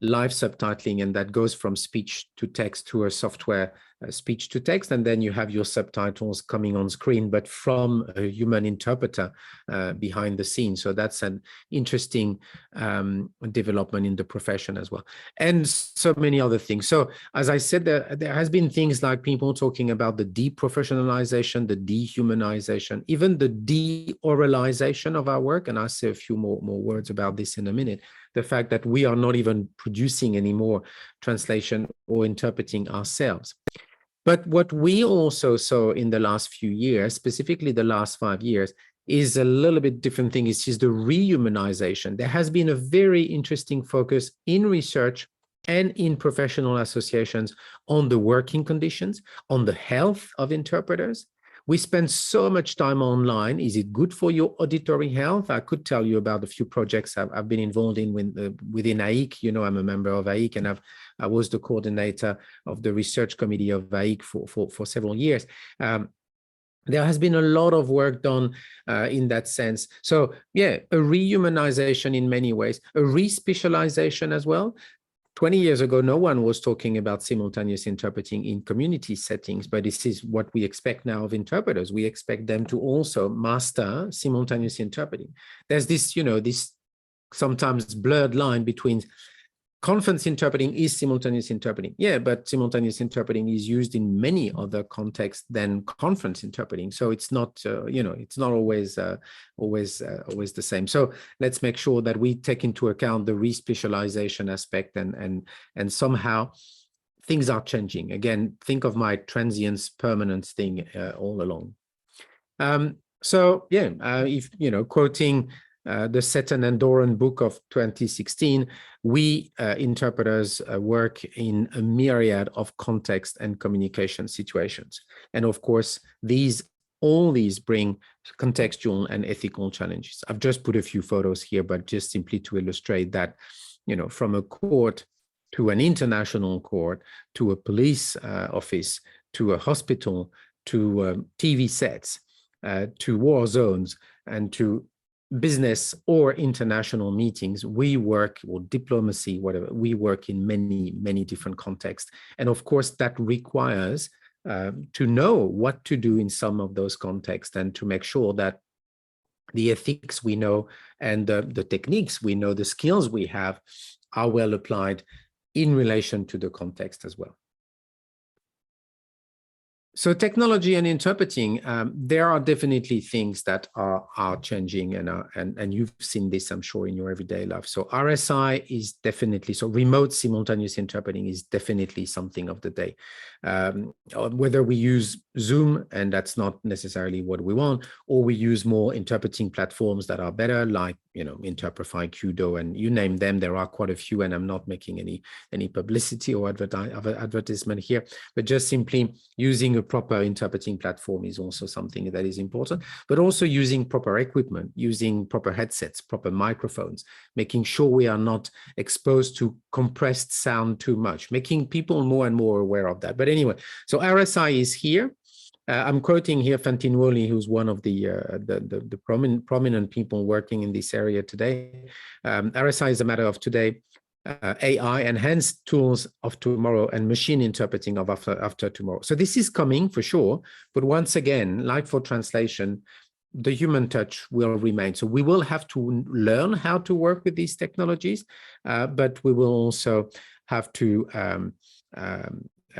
live subtitling, and that goes from speech to text to a software speech to text, and then you have your subtitles coming on screen, but from a human interpreter behind the scenes. So that's an interesting development in the profession as well, and so many other things. So as I said, there has been things like people talking about the deprofessionalization, the dehumanization, even the de-oralization of our work, and I'll say a few more words about this in a minute. The fact that we are not even producing any more translation or interpreting ourselves. But what we also saw in the last few years, specifically the last 5 years, is a little bit different thing. It's just the rehumanization. There has been a very interesting focus in research and in professional associations on the working conditions, on the health of interpreters. We spend so much time online. Is it good for your auditory health? I could tell you about a few projects I've been involved in within AIC. You know, I'm a member of AIC, and I was the coordinator of the research committee of AIC for several years. There has been a lot of work done in that sense. So yeah, a rehumanization in many ways, a re-specialization as well. 20 years ago, no one was talking about simultaneous interpreting in community settings, but this is what we expect now of interpreters. We expect them to also master simultaneous interpreting. There's this, this sometimes blurred line between conference interpreting is simultaneous interpreting. Yeah, but simultaneous interpreting is used in many other contexts than conference interpreting. So it's not, it's not always the same. So let's make sure that we take into account the re-specialization aspect, and somehow things are changing. Again, think of my transience permanence thing all along. So yeah, if quoting the Seton and Doran book of 2016, we interpreters work in a myriad of context and communication situations. And of course, all these bring contextual and ethical challenges. I've just put a few photos here, but just simply to illustrate that, from a court to an international court, to a police office, to a hospital, to TV sets, to war zones, and to business or international meetings, we work, or diplomacy, whatever, we work in many, many different contexts. And of course, that requires to know what to do in some of those contexts and to make sure that the ethics we know and the techniques we know, the skills we have are well applied in relation to the context as well. So technology and interpreting, there are definitely things that are changing, and you've seen this, I'm sure, in your everyday life. So RSI is definitely, so remote simultaneous interpreting is definitely something of the day. Whether we use Zoom, and that's not necessarily what we want, or we use more interpreting platforms that are better, like, you know, Interprefy, Kudo, and you name them. There are quite a few, and I'm not making any publicity or advertisement here, but just simply using a proper interpreting platform is also something that is important, but also using proper equipment, using proper headsets, proper microphones, making sure we are not exposed to compressed sound too much, making people more and more aware of that. But anyway, so RSI is here. I'm quoting here Fantinuoli, who's one of the prominent people working in this area today. RSI is a matter of today, AI, enhanced tools of tomorrow, and machine interpreting of after tomorrow. So this is coming for sure, but once again, like for translation, the human touch will remain. So we will have to learn how to work with these technologies, but we will also have to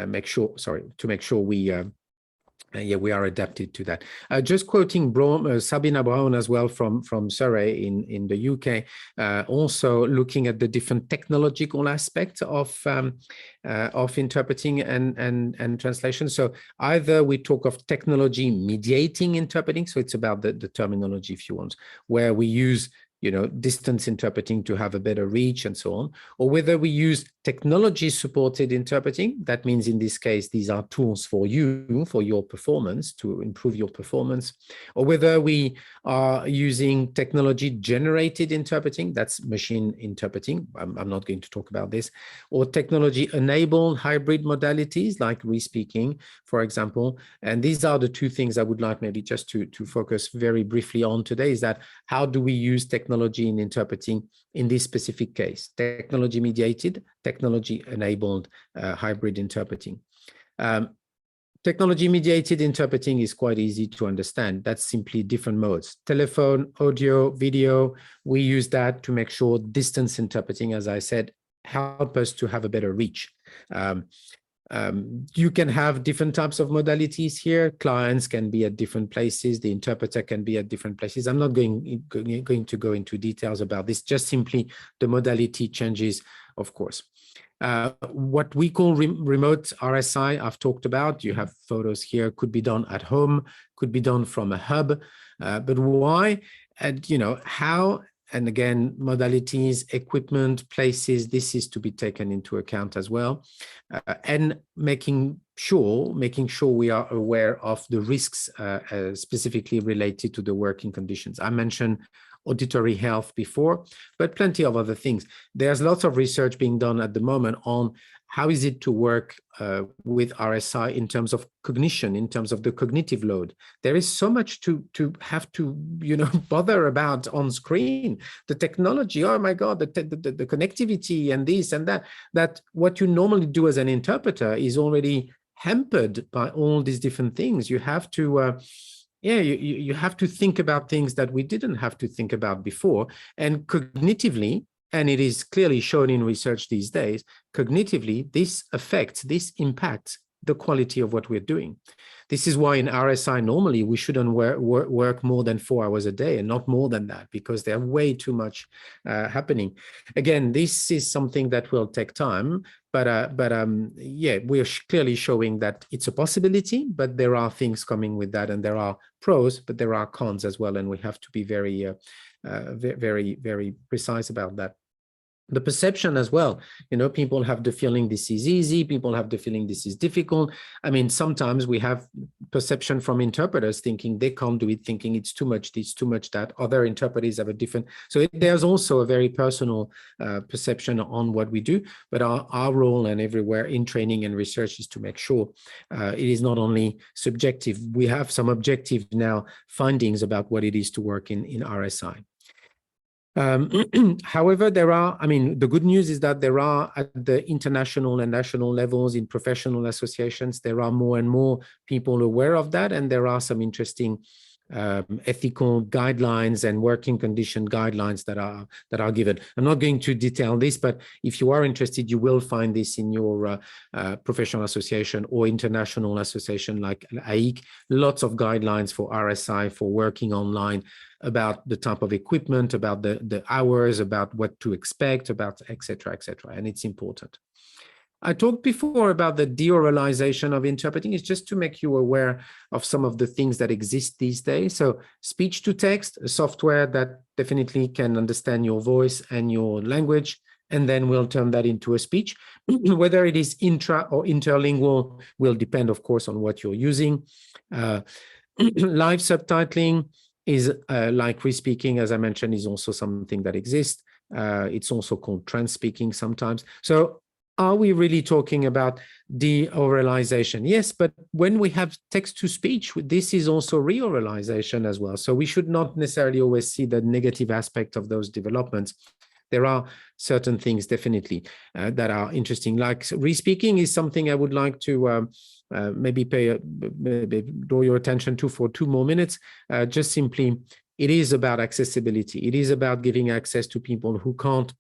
make sure we are adapted to that. Just quoting Sabina Brown as well from Surrey in the UK, also looking at the different technological aspects of interpreting and translation. So either we talk of technology mediating interpreting, so it's about the terminology, if you want, where we use, you know, distance interpreting to have a better reach and so on, or whether we use technology supported interpreting. That means in this case, these are tools for you, for your performance, to improve your performance, or whether we are using technology generated interpreting, that's machine interpreting. I'm not going to talk about this, or technology enabled hybrid modalities like re-speaking, for example. And these are the two things I would like maybe just to focus very briefly on today, is that how do we use technology in interpreting in this specific case? Technology mediated, technology enabled hybrid interpreting. Technology mediated interpreting is quite easy to understand. That's simply different modes: telephone, audio, video. We use that to make sure distance interpreting, as I said, help us to have a better reach. You can have different types of modalities here. Clients can be at different places. The interpreter can be at different places. I'm not going to go into details about this, just simply the modality changes, of course. What we call remote RSI, I've talked about. You have photos here, could be done at home, could be done from a hub. But why? And, you know, how? And again, modalities, equipment, places, this is to be taken into account as well. And making sure we are aware of the risks specifically related to the working conditions. I mentioned auditory health before, but plenty of other things. There's lots of research being done at the moment on how is it to work with RSI in terms of cognition, in terms of the cognitive load. There is so much to have to, you know, bother about on screen. The technology, oh my God, the connectivity and this and that, that what you normally do as an interpreter is already hampered by all these different things. You have to you have to think about things that we didn't have to think about before. And cognitively, and it is clearly shown in research these days, cognitively, this impacts the quality of what we're doing. This is why in RSI, normally we shouldn't work more than 4 hours a day and not more than that, because there's way too much happening. Again, this is something that will take time, but yeah, we're clearly showing that it's a possibility, but there are things coming with that, and there are pros, but there are cons as well, and we have to be very, very, very precise about that. the perception as well. You know, people have the feeling this is easy, people have the feeling this is difficult. I mean, sometimes we have perception from interpreters thinking they can't do it, thinking it's too much this, too much that. Other interpreters have a different, so there's also a very personal perception on what we do, but our role and everywhere in training and research is to make sure it is not only subjective. We have some objective now findings about what it is to work in RSI. However, there are, I mean, the good news is that there are at the international and national levels in professional associations, there are more and more people aware of that, and there are some interesting ethical guidelines and working condition guidelines that are given. I'm not going to detail this, but if you are interested, you will find this in your professional association or international association like AIC. Lots of guidelines for RSI, for working online, about the type of equipment, about the hours, about what to expect, about et cetera, and it's important. I talked before about the deoralization of interpreting. It's just to make you aware of some of the things that exist these days. So speech to text, a software that definitely can understand your voice and your language, and then we'll turn that into a speech. Whether it is intra or interlingual will depend, of course, on what you're using. Live subtitling is like re-speaking, as I mentioned, is also something that exists. It's also called trans-speaking sometimes. So are we really talking about deoralization? Yes, but when we have text-to-speech, this is also reoralization as well. So we should not necessarily always see the negative aspect of those developments. There are certain things definitely that are interesting. Like re-speaking is something I would like to maybe draw your attention to for 2 more minutes. Just simply, it is about accessibility. It is about giving access to people who can't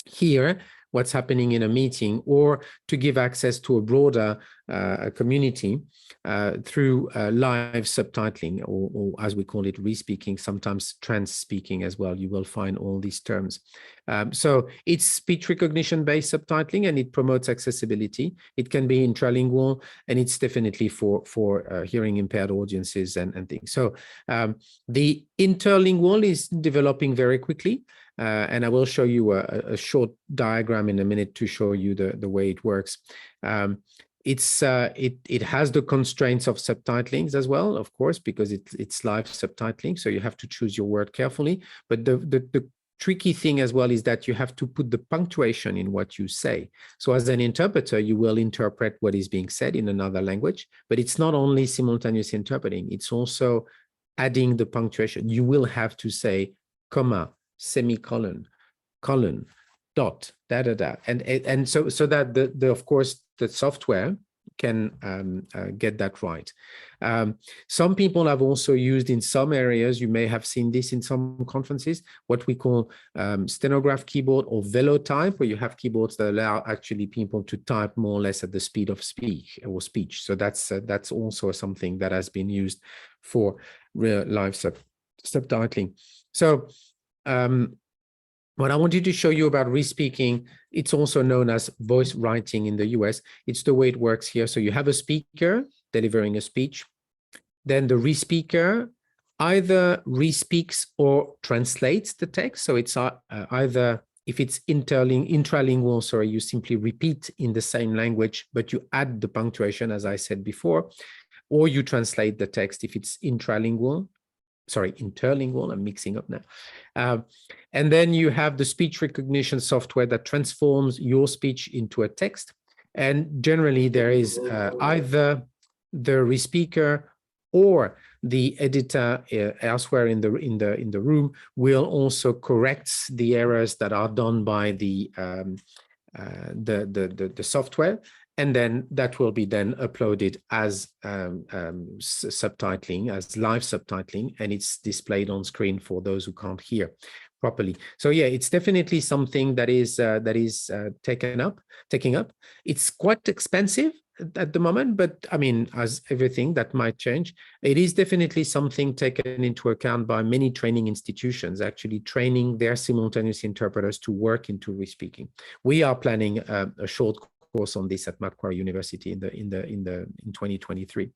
hear what's happening in a meeting, or to give access to a broader community through live subtitling, or as we call it, re-speaking, sometimes trans-speaking as well. You will find all these terms. So it's speech recognition-based subtitling, and it promotes accessibility. It can be intralingual, and it's definitely for hearing impaired audiences and things. So the interlingual is developing very quickly. And I will show you a short diagram in a minute to show you the way it works. It has the constraints of subtitlings as well, of course, because it's live subtitling. So you have to choose your word carefully. But the tricky thing as well is that you have to put the punctuation in what you say. So as an interpreter, you will interpret what is being said in another language, but it's not only simultaneous interpreting, it's also adding the punctuation. You will have to say comma, semicolon, colon, dot, and so that of course the software can get that right. Some people have also used in some areas, you may have seen this in some conferences, what we call stenograph keyboard or velotype, where you have keyboards that allow actually people to type more or less at the speed of speech. So that's also something that has been used for real live subtitling. So what I wanted to show you about re-speaking, it's also known as voice writing in the US. It's the way it works here. So you have a speaker delivering a speech. Then the re-speaker either re-speaks or translates the text. So it's either, if it's intralingual, sorry, you simply repeat in the same language, but you add the punctuation, as I said before, or you translate the text if it's interlingual, I'm mixing up now. And then you have the speech recognition software that transforms your speech into a text. And generally there is either the re-speaker or the editor elsewhere in the room will also correct the errors that are done by the software. And then that will be then uploaded as subtitling, as live subtitling, and it's displayed on screen for those who can't hear properly. So yeah, it's definitely something that is taking up. It's quite expensive at the moment, but I mean, as everything that might change, it is definitely something taken into account by many training institutions, actually training their simultaneous interpreters to work into re-speaking. We are planning a short course on this at Macquarie University in 2023.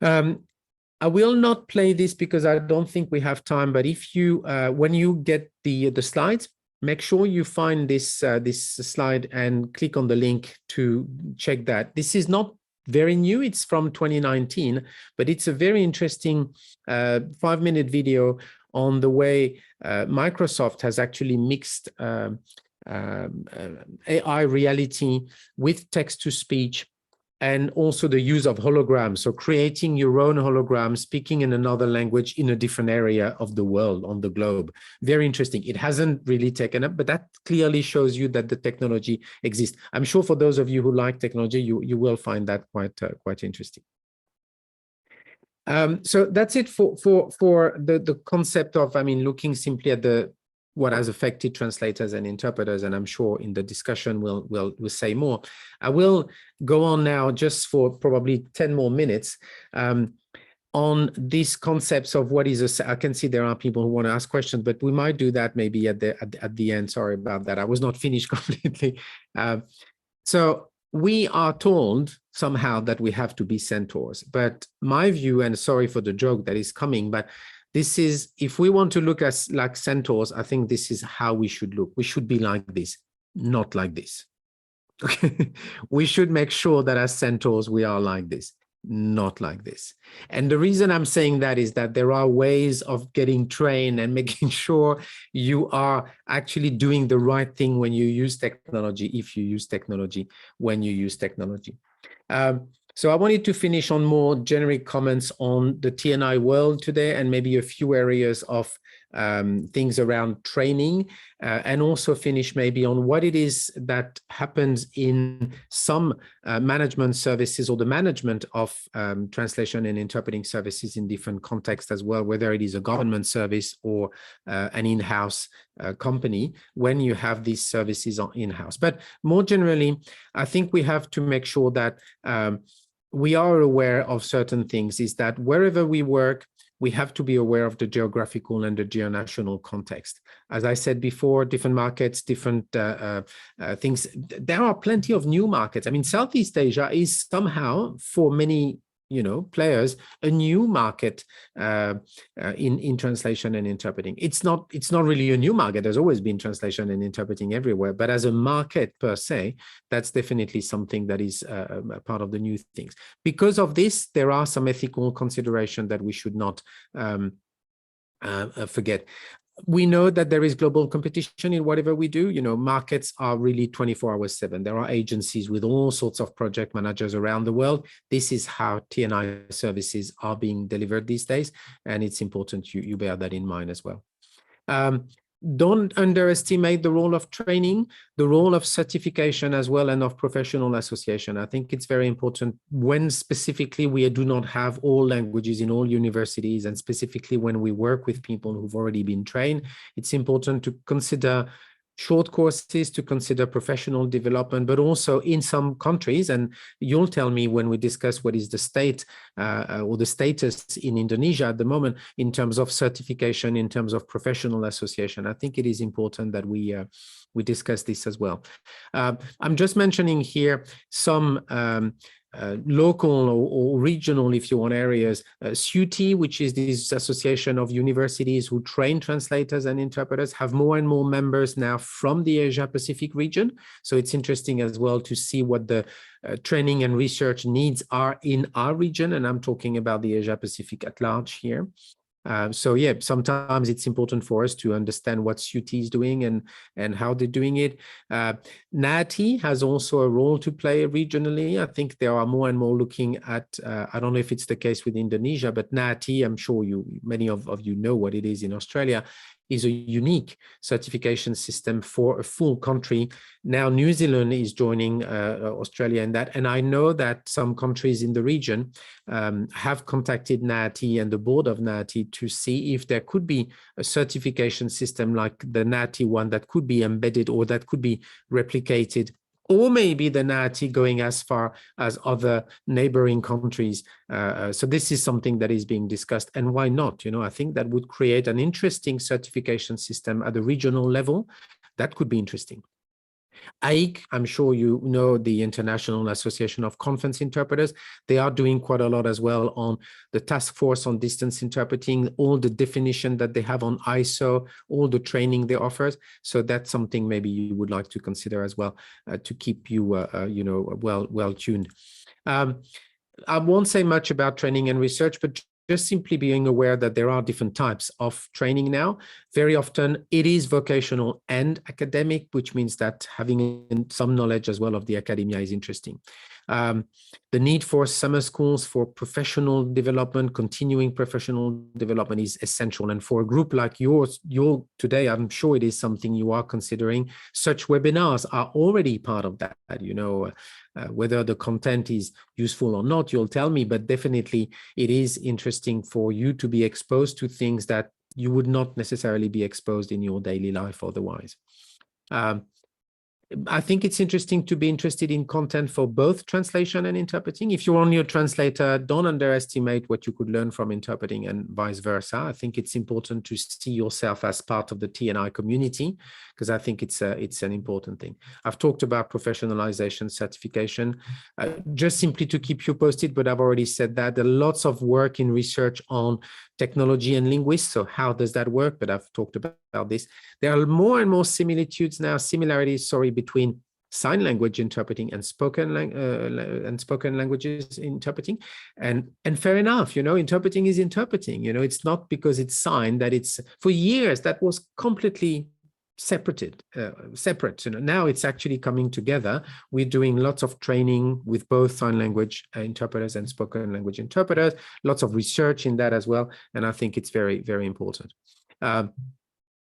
I will not play this because I don't think we have time, but if you when you get the slides, make sure you find this slide and click on the link to check that. This is not very new, it's from 2019, but it's a very interesting 5-minute video on the way Microsoft has actually mixed AI reality with text-to-speech, and also the use of holograms. So creating your own hologram, speaking in another language in a different area of the world, on the globe. Very interesting. It hasn't really taken up, but that clearly shows you that the technology exists. I'm sure for those of you who like technology, you will find that quite interesting. So that's it for the concept of, looking simply at what has affected translators and interpreters, and I'm sure in the discussion we'll say more. I will go on now just for probably 10 more minutes on these concepts of what is I can see there are people who want to ask questions, but we might do that maybe at the end. Sorry about that. I was not finished completely. So we are told somehow that we have to be centaurs, but my view, and sorry for the joke that is coming, but this is, if we want to look like centaurs, I think this is how we should look. We should be like this, not like this. Okay, we should make sure that as centaurs we are like this, not like this. And the reason I'm saying that is that there are ways of getting trained and making sure you are actually doing the right thing when you use technology, if you use technology, when you use technology. So I wanted to finish on more generic comments on the T&I world today, and maybe a few areas of things around training, and also finish maybe on what it is that happens in some management services, or the management of translation and interpreting services in different contexts as well, whether it is a government service or an in-house company, when you have these services in-house. But more generally, I think we have to make sure that we are aware of certain things, is that wherever we work, we have to be aware of the geographical and the geonational context. As I said before, different markets, different things. There are plenty of new markets. Southeast Asia is somehow, for many players, a new market in translation and interpreting. It's not really a new market. There's always been translation and interpreting everywhere, but as a market per se, that's definitely something that is a part of the new things. Because of this, there are some ethical considerations that we should not forget. We know that there is global competition in whatever we do. Markets are really 24/7. There are agencies with all sorts of project managers around the world. This is how T&I services are being delivered these days, and it's important you bear that in mind as well. Don't underestimate the role of training, the role of certification as well, and of professional association. I think it's very important when specifically we do not have all languages in all universities, and specifically when we work with people who've already been trained, it's important to consider short courses, to consider professional development, but also in some countries, and you'll tell me when we discuss what is the state or the status in Indonesia at the moment in terms of certification, in terms of professional association. I think it is important that we discuss this as well. I'm just mentioning here some local or regional, if you want, areas. SUTI, which is this association of universities who train translators and interpreters, have more and more members now from the Asia Pacific region. So it's interesting as well to see what the training and research needs are in our region, and I'm talking about the Asia Pacific at large here. So yeah, sometimes it's important for us to understand what SUTI is doing and how they're doing it. NAATI has also a role to play regionally. I think there are more and more looking at, I don't know if it's the case with Indonesia, but NAATI, I'm sure many of you know what it is in Australia, is a unique certification system for a full country. Now New Zealand is joining Australia in that, and I know that some countries in the region have contacted NAATI and the board of NAATI to see if there could be a certification system like the NAATI one that could be embedded or that could be replicated, or maybe the NAATI going as far as other neighboring countries. So this is something that is being discussed, and why not? I think that would create an interesting certification system at the regional level. That could be interesting. AIC, I'm sure you know, the International Association of Conference Interpreters, they are doing quite a lot as well on the task force on distance interpreting, all the definition that they have on ISO, all the training they offer. So that's something maybe you would like to consider as well, to keep you, you know, well tuned. I won't say much about training and research, but just simply being aware that there are different types of training now. Very often it is vocational and academic, which means that having some knowledge as well of the academia is interesting. The need for summer schools for professional development, continuing professional development is essential. And for a group like yours, today, I'm sure it is something you are considering. Such webinars are already part of that, you know. Whether the content is useful or not, you'll tell me, but definitely it is interesting for you to be exposed to things that you would not necessarily be exposed in your daily life otherwise. I think it's interesting to be interested in content for both translation and interpreting. If you're only a translator, don't underestimate what you could learn from interpreting and vice versa. I think it's important to see yourself as part of the T&I community, because I think it's an important thing. I've talked about professionalization, certification, just simply to keep you posted, but I've already said that there are lots of work in research on technology and linguists. So how does that work? But I've talked about this. There are more and more similarities, between sign language interpreting and spoken languages interpreting. And fair enough, you know, interpreting is interpreting. You know, it's not because it's signed that it's, for years that was completely separate. You know, now it's actually coming together. We're doing lots of training with both sign language interpreters and spoken language interpreters, lots of research in that as well. And I think it's very, very important.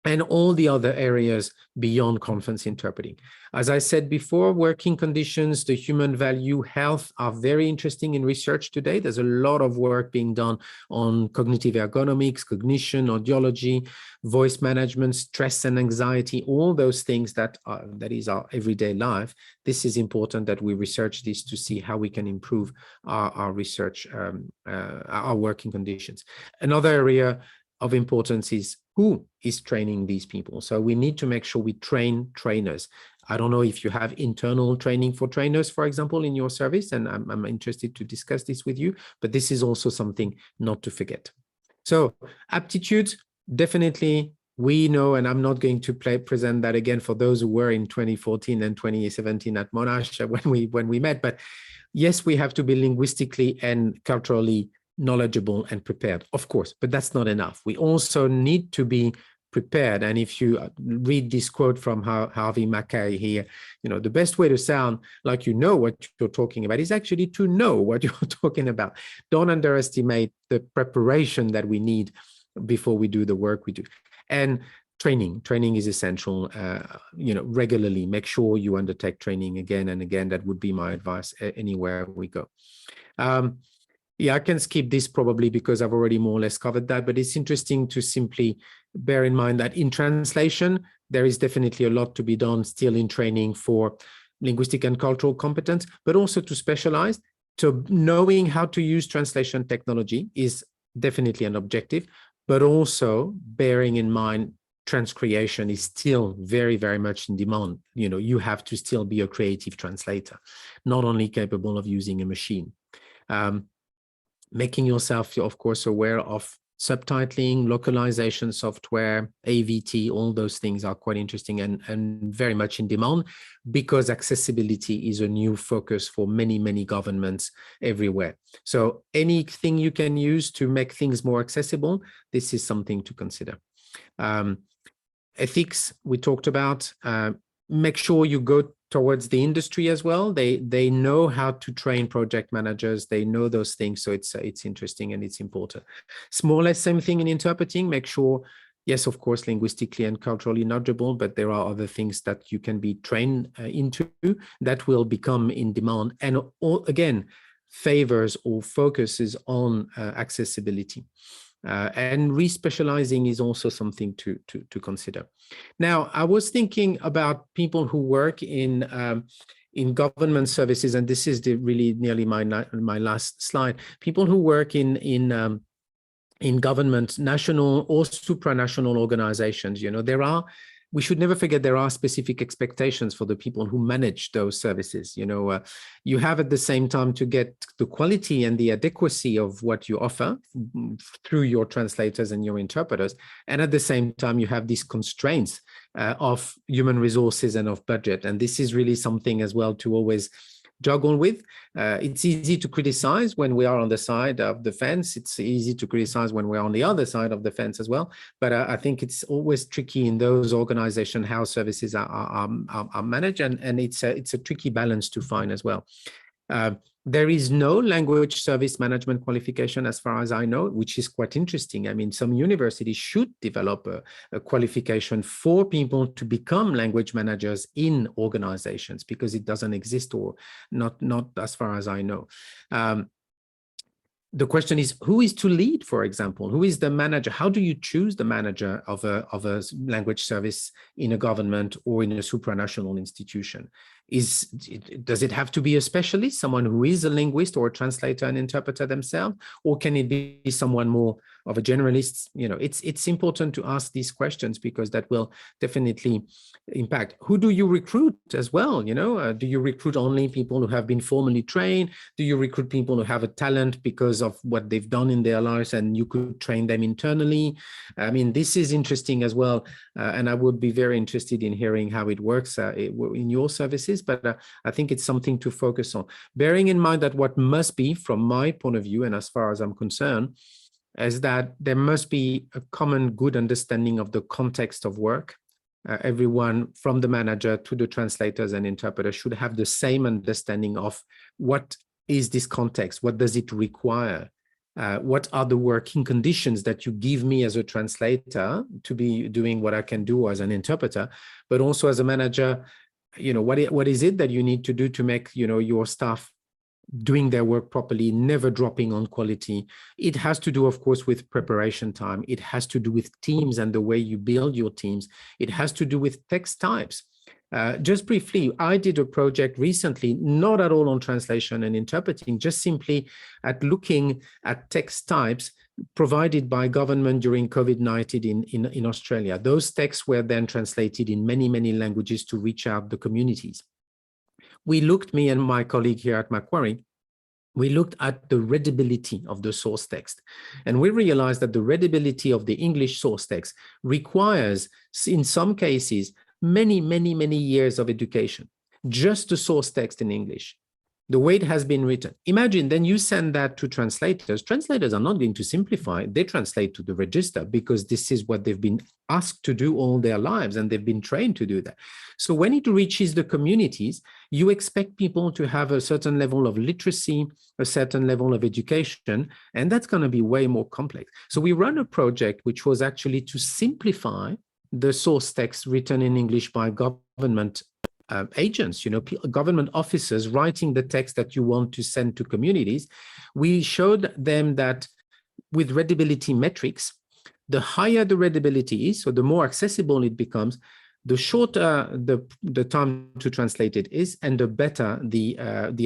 And all the other areas beyond conference interpreting. As I said before, working conditions, the human value, health are very interesting in research today. There's a lot of work being done on cognitive ergonomics, cognition, audiology, voice management, stress and anxiety, all those things that is our everyday life. This is important that we research this to see how we can improve our research, our working conditions. Another area of importance is who is training these people. So we need to make sure we train trainers. I don't know if you have internal training for trainers, for example, in your service, and I'm interested to discuss this with you, but this is also something not to forget. So aptitude, definitely we know, and I'm not going to present that again for those who were in 2014 and 2017 at Monash when we met, but yes, we have to be linguistically and culturally knowledgeable and prepared, of course, but that's not enough. We also need to be prepared. And if you read this quote from Harvey Mackay here, you know, the best way to sound like you know what you're talking about is actually to know what you're talking about. Don't underestimate the preparation that we need before we do the work we do. And training is essential, you know, regularly. Make sure you undertake training again and again. That would be my advice anywhere we go. Yeah, I can skip this probably because I've already more or less covered that, but it's interesting to simply bear in mind that in translation, there is definitely a lot to be done still in training for linguistic and cultural competence, but also to specialize. So knowing how to use translation technology is definitely an objective, but also bearing in mind transcreation is still very, very much in demand. You know, you have to still be a creative translator, not only capable of using a machine. Making yourself, of course, aware of subtitling, localization software, AVT, all those things are quite interesting and very much in demand because accessibility is a new focus for many, many governments everywhere. So anything you can use to make things more accessible, this is something to consider. Ethics, we talked about. Make sure you go towards the industry as well. They know how to train project managers. They know those things. So it's interesting and it's important. It's more or less same thing in interpreting. Make sure, yes, of course, linguistically and culturally knowledgeable, but there are other things that you can be trained into that will become in demand. And again, favors or focuses on accessibility. And re-specializing is also something to consider. Now, I was thinking about people who work in government services, and this is really nearly my last slide. People who work in government, national or supranational organizations. You know, there are we should never forget there are specific expectations for the people who manage those services. You have at the same time to get the quality and the adequacy of what you offer through your translators and your interpreters. And at the same time, you have these constraints of human resources and of budget. And this is really something as well to always juggle with. It's easy to criticize when we are on the side of the fence. It's easy to criticize when we're on the other side of the fence as well. But I think it's always tricky in those organizations how services are managed, and it's a tricky balance to find as well. There is no language service management qualification as far as I know, which is quite interesting. I mean, some universities should develop a qualification for people to become language managers in organizations, because it doesn't exist, or not as far as I know. The question is, who is to lead, for example? Who is the manager? How do you choose the manager of a language service in a government or in a supranational institution? Does it have to be a specialist, someone who is a linguist or a translator and interpreter themselves? Or can it be someone more of a generalist? It's important to ask these questions, because that will definitely impact. Who do you recruit as well? Do you recruit only people who have been formally trained? Do you recruit people who have a talent because of what they've done in their lives and you could train them internally? I mean, this is interesting as well. And I would be very interested in hearing how it works in your services, but I think it's something to focus on. Bearing in mind that what must be, from my point of view, and as far as I'm concerned, is that there must be a common good understanding of the context of work. Everyone from the manager to the translators and interpreters should have the same understanding of what is this context, what does it require, what are the working conditions that you give me as a translator to be doing what I can do as an interpreter, but also as a manager, what is it that you need to do to make your staff doing their work properly, never dropping on quality. It has to do, of course, with preparation time. It has to do with teams and the way you build your teams. It has to do with text types. Just briefly, I did a project recently, not at all on translation and interpreting, just simply at looking at text types provided by government during COVID-19 in Australia. Those texts were then translated in many, many languages to reach out the communities. Me and my colleague here at Macquarie, we looked at the readability of the source text. And we realized that the readability of the English source text requires, in some cases, many, many, many years of education, just the source text in English, the way it has been written. Imagine then you send that to translators. Translators are not going to simplify. They translate to the register because this is what they've been asked to do all their lives, and they've been trained to do that. So when it reaches the communities, you expect people to have a certain level of literacy, a certain level of education, and that's going to be way more complex. So we run a project which was actually to simplify the source text written in English by government agents, government officers writing the text that you want to send to communities. We showed them that with readability metrics, the higher the readability is, so the more accessible it becomes, the shorter the time to translate it is, and the better the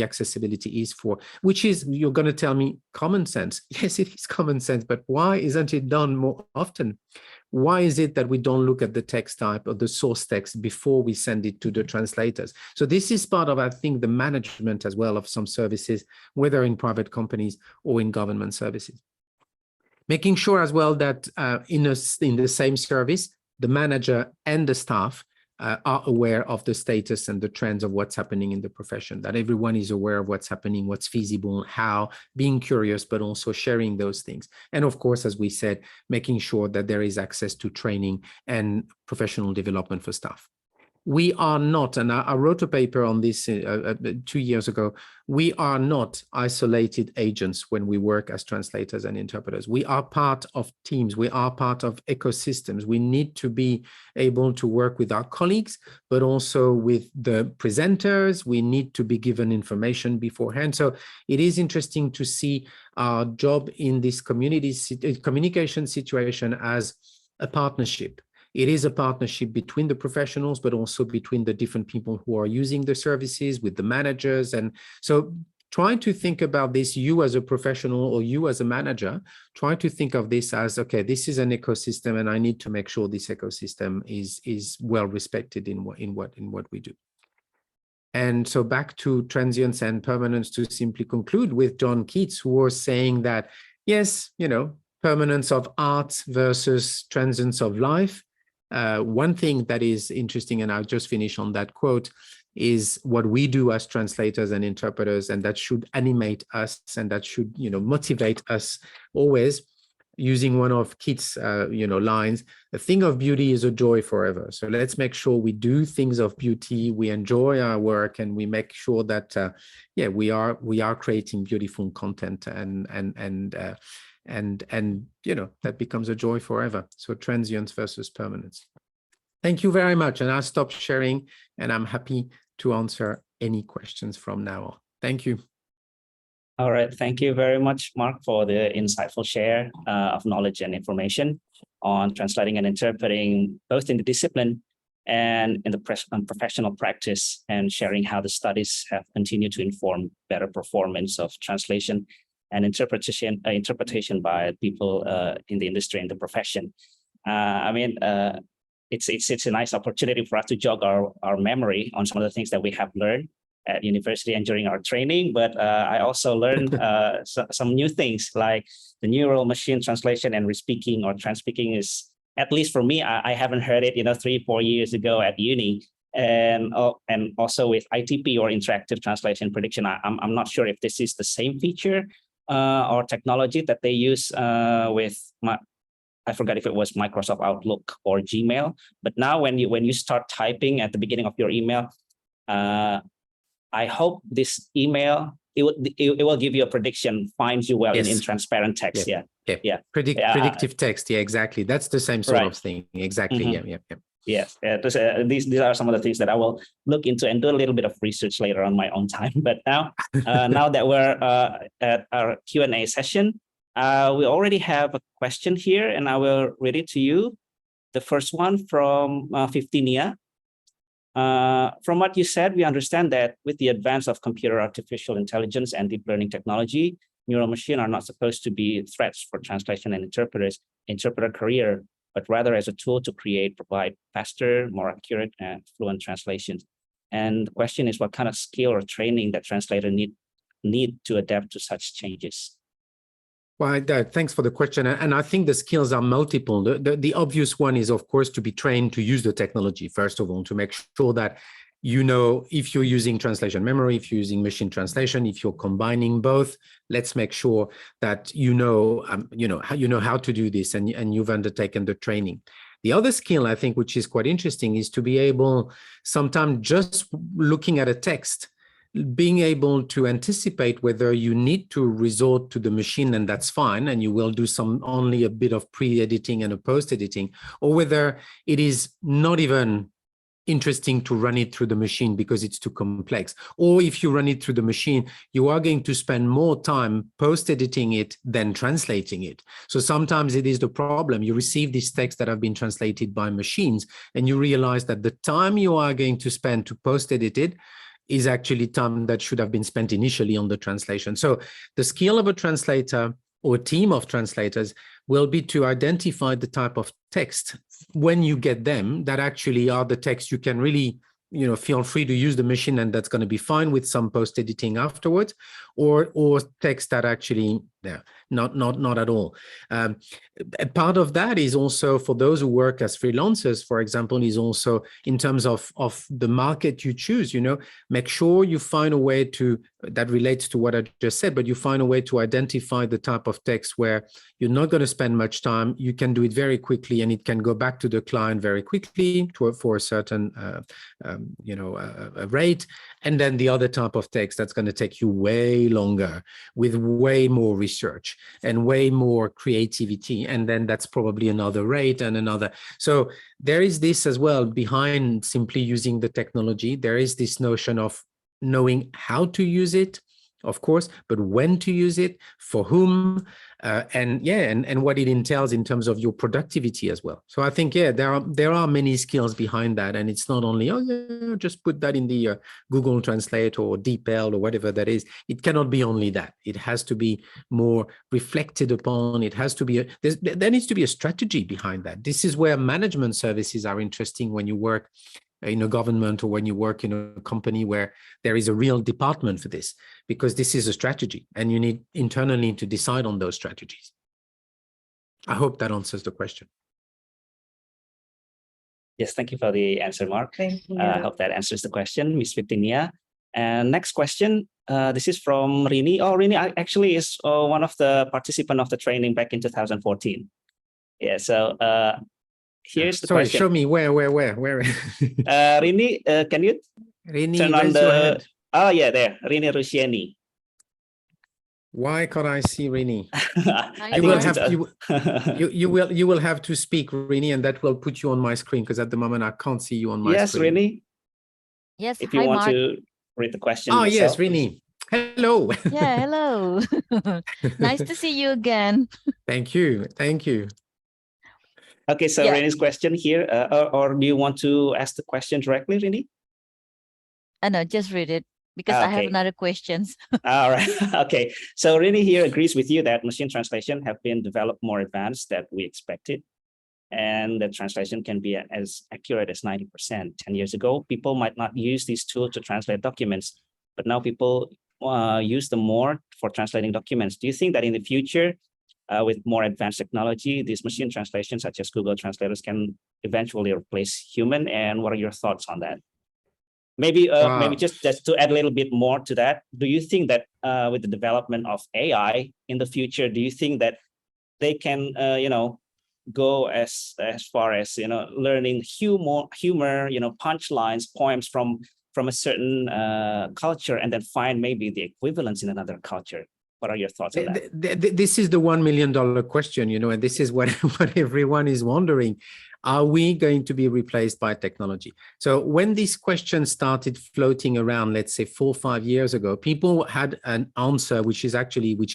accessibility is for, which is, you're going to tell me, common sense. Yes, it is common sense, but why isn't it done more often? Why is it that we don't look at the text type or the source text before we send it to the translators? So this is part of, I think, the management as well of some services, whether in private companies or in government services. Making sure as well that in the same service, the manager and the staff are aware of the status and the trends of what's happening in the profession, that everyone is aware of what's happening, what's feasible, how, being curious, but also sharing those things. And of course, as we said, making sure that there is access to training and professional development for staff. We are not, and I wrote a paper on this 2 years ago, we are not isolated agents when we work as translators and interpreters. We are part of teams. We are part of ecosystems. We need to be able to work with our colleagues, but also with the presenters. We need to be given information beforehand. So it is interesting to see our job in this communication situation as a partnership. It is a partnership between the professionals, but also between the different people who are using the services, with the managers. And so try to think about this, you as a professional or you as a manager, try to think of this as, okay, this is an ecosystem and I need to make sure this ecosystem is well respected in what we do. And so back to transience and permanence, to simply conclude with John Keats, who was saying that, yes, permanence of art versus transience of life. One thing that is interesting, and I'll just finish on that quote, is what we do as translators and interpreters, and that should animate us and that should, motivate us always. Using one of Keats' lines, a thing of beauty is a joy forever. So let's make sure we do things of beauty, we enjoy our work, and we make sure that we are creating beautiful content, and that becomes a joy forever. So transience versus permanence. Thank you very much, and I'll stop sharing, and I'm happy to answer any questions from now on. Thank you. All right, thank you very much, Marc, for the insightful share of knowledge and information on translating and interpreting, both in the discipline and in the professional practice, and sharing how the studies have continued to inform better performance of translation and interpretation by people in the industry and the profession. It's a nice opportunity for us to jog our memory on some of the things that we have learned at university and during our training, but I also learned some new things, like the neural machine translation and respeaking or transpeaking is, at least for me, I haven't heard it 3-4 years ago at uni, and also with ITP or interactive translation prediction. I'm not sure if this is the same feature or technology that they use with I forgot if it was Microsoft Outlook or Gmail, but now when you start typing at the beginning of your email, I hope this email, it will give you a prediction, finds you well in transparent text. Yeah. Predictive text. Yeah, exactly. That's the same sort of thing. Exactly. Mm-hmm. Yeah. Yes. These are some of the things that I will look into and do a little bit of research later on my own time. But now, now that we're at our Q&A session, we already have a question here, and I will read it to you. The first one from 15nia. From what you said, we understand that with the advance of computer artificial intelligence and deep learning technology, neural machines are not supposed to be threats for translation and interpreter career, but rather as a tool to provide faster, more accurate, and fluent translations. And the question is, what kind of skill or training that translator need to adapt to such changes? Well, thanks for the question. And I think the skills are multiple. The obvious one is, of course, to be trained to use the technology, first of all, to make sure that if you're using translation memory, if you're using machine translation, if you're combining both, let's make sure that you know how to do this, and you've undertaken the training. The other skill, I think, which is quite interesting, is to be able, sometimes just looking at a text, being able to anticipate whether you need to resort to the machine, and that's fine, and you will do only a bit of pre-editing and a post-editing, or whether it is not even interesting to run it through the machine because it's too complex. Or if you run it through the machine, you are going to spend more time post-editing it than translating it. So sometimes it is the problem. You receive these texts that have been translated by machines, and you realize that the time you are going to spend to post-edit it is actually time that should have been spent initially on the translation. So the skill of a translator or a team of translators will be to identify the type of text, when you get them, that actually are the text you can really, feel free to use the machine, and that's going to be fine with some post-editing afterwards, or text that actually, not at all. A part of that is also for those who work as freelancers, for example, is also in terms of the market you choose, make sure you find a way to, that relates to what I just said, but you find a way to identify the type of text where you're not going to spend much time, you can do it very quickly, and it can go back to the client very quickly for a certain, a rate. And then the other type of text that's going to take you way longer, with way more research and way more creativity, and then that's probably another rate and another. So there is this as well behind simply using the technology. There is this notion of knowing how to use it, of course, but when to use it, for whom, and what it entails in terms of your productivity as well. So I think, there are many skills behind that, and it's not only, just put that in the Google Translate or DeepL or whatever that is. It cannot be only that. It has to be more reflected upon. It has to be, there needs to be a strategy behind that. This is where management services are interesting when you work in a government or when you work in a company where there is a real department for this, because this is a strategy and you need internally to decide on those strategies. I hope that answers the question. Yes, thank you for the answer, Mark. Thank you. I hope that answers the question, Ms. Victinia. And next question, this is from Rini. Oh, Rini actually is one of the participants of the training back in 2014. Yeah, so here's the question. Show me where. Rini, can you Rini, turn on your head. Oh yeah, there, Rini Rushieni. Why can't I see Rini? You will have to speak, Rini, and that will put you on my screen, because at the moment I can't see you on my screen. Yes, Rini. Yes, if you hi, want Mark. to read the question. Oh, yourself. yes, Rini. Hello. Yeah, hello. Nice to see you again. Thank you. Okay, so Yeah. Rini's question here, or do you want to ask the question directly, Rini? No, just read it, because I have Okay. another questions. All right. Okay. So Rini here agrees with you that machine translation have been developed more advanced than we expected. And the translation can be as accurate as 90%. 10 years ago, people might not use these tools to translate documents, but now people use them more for translating documents. Do you think that in the future, with more advanced technology, these machine translations such as Google translators can eventually replace human? And what are your thoughts on that? Maybe just to add a little bit more to that, do you think that with the development of AI in the future, do you think that they can go as far as learning humor, punchlines, poems from a certain culture, and then find maybe the equivalents in another culture? What are your thoughts on that? This is the $1 million question, and this is what everyone is wondering. Are we going to be replaced by technology? So when this question started floating around, let's say 4 or 5 years ago, people had an answer, which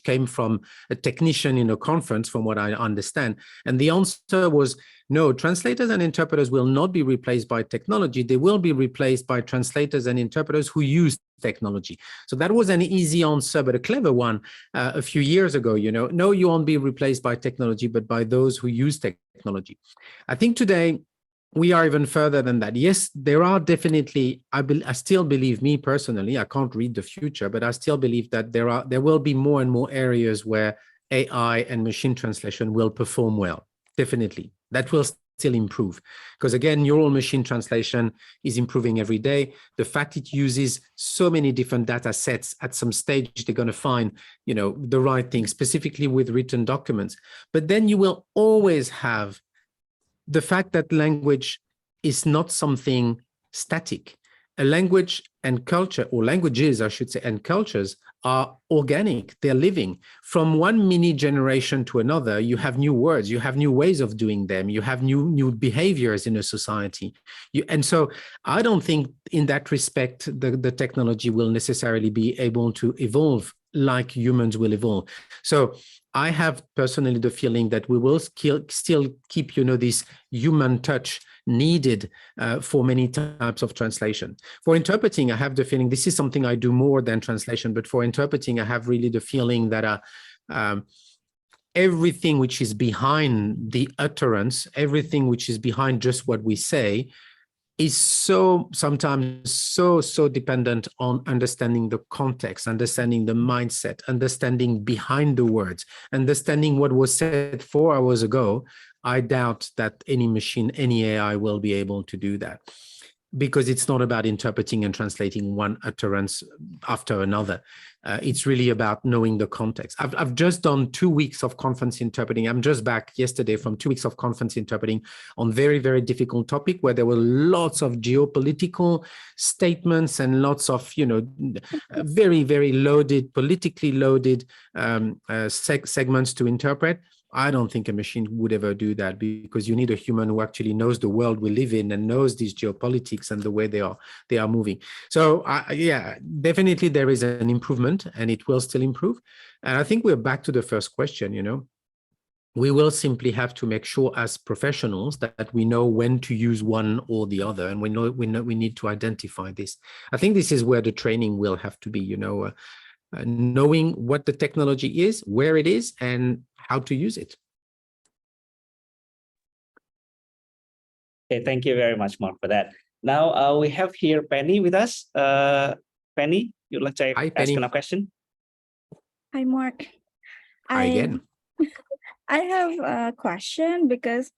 came from a technician in a conference, from what I understand. And the answer was, no, translators and interpreters will not be replaced by technology. They will be replaced by translators and interpreters who use technology. So that was an easy answer, but a clever one a few years ago. No, you won't be replaced by technology, but by those who use technology. I think today we are even further than that. Yes, there are definitely, I still believe, me personally, I can't read the future, but I still believe that there will be more and more areas where AI and machine translation will perform well. Definitely. That will still improve, because again, neural machine translation is improving every day. The fact it uses so many different data sets, at some stage they're going to find the right thing, specifically with written documents. But then you will always have the fact that language is not something static. A language and culture, or languages I should say, and cultures are organic, they're living. From one mini generation to another, you have new words, you have new ways of doing them, you have new behaviors in a society. And so I don't think in that respect, the technology will necessarily be able to evolve like humans will evolve. So I have personally the feeling that we will still keep, this human touch needed for many types of translation. For interpreting, I have the feeling, this is something I do more than translation, but for interpreting, I have really the feeling that everything which is behind the utterance, everything which is behind just what we say, is sometimes so dependent on understanding the context, understanding the mindset, understanding behind the words, understanding what was said 4 hours ago. I doubt that any machine, any AI will be able to do that, because it's not about interpreting and translating one utterance after another. It's really about knowing the context. I've just done 2 weeks of conference interpreting. I'm just back yesterday from 2 weeks of conference interpreting on very, very difficult topic, where there were lots of geopolitical statements and lots of, very, very loaded, politically loaded segments to interpret. I don't think a machine would ever do that, because you need a human who actually knows the world we live in and knows these geopolitics and the way they are moving. So yeah, definitely there is an improvement, and it will still improve. And I think we're back to the first question, we will simply have to make sure as professionals that we know when to use one or the other, and we need to identify this. I think this is where the training will have to be, knowing what the technology is, where it is, and how to use it. Okay, thank you very much, Mark, for that. Now we have here Penny with us. Penny, you'd like to ask a question? Hi, Mark. Hi again. I have a question because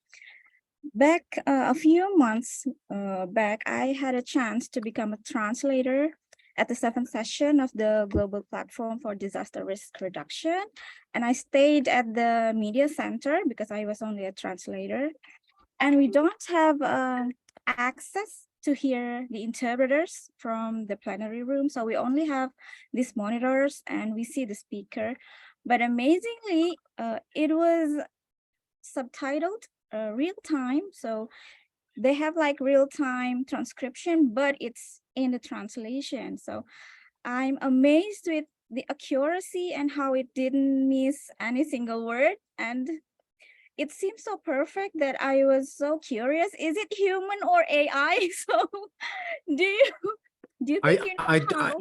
back a few months back, I had a chance to become a translator at the 7th session of the Global Platform for Disaster Risk Reduction. And I stayed at the media center because I was only a translator. And we don't have access to hear the interpreters from the plenary room. So we only have these monitors and we see the speaker. But amazingly, it was subtitled real time. So they have like real-time transcription, but it's in the translation. So I'm amazed with the accuracy and how it didn't miss any single word. And it seems so perfect that I was so curious. Is it human or AI? So do you think you know how?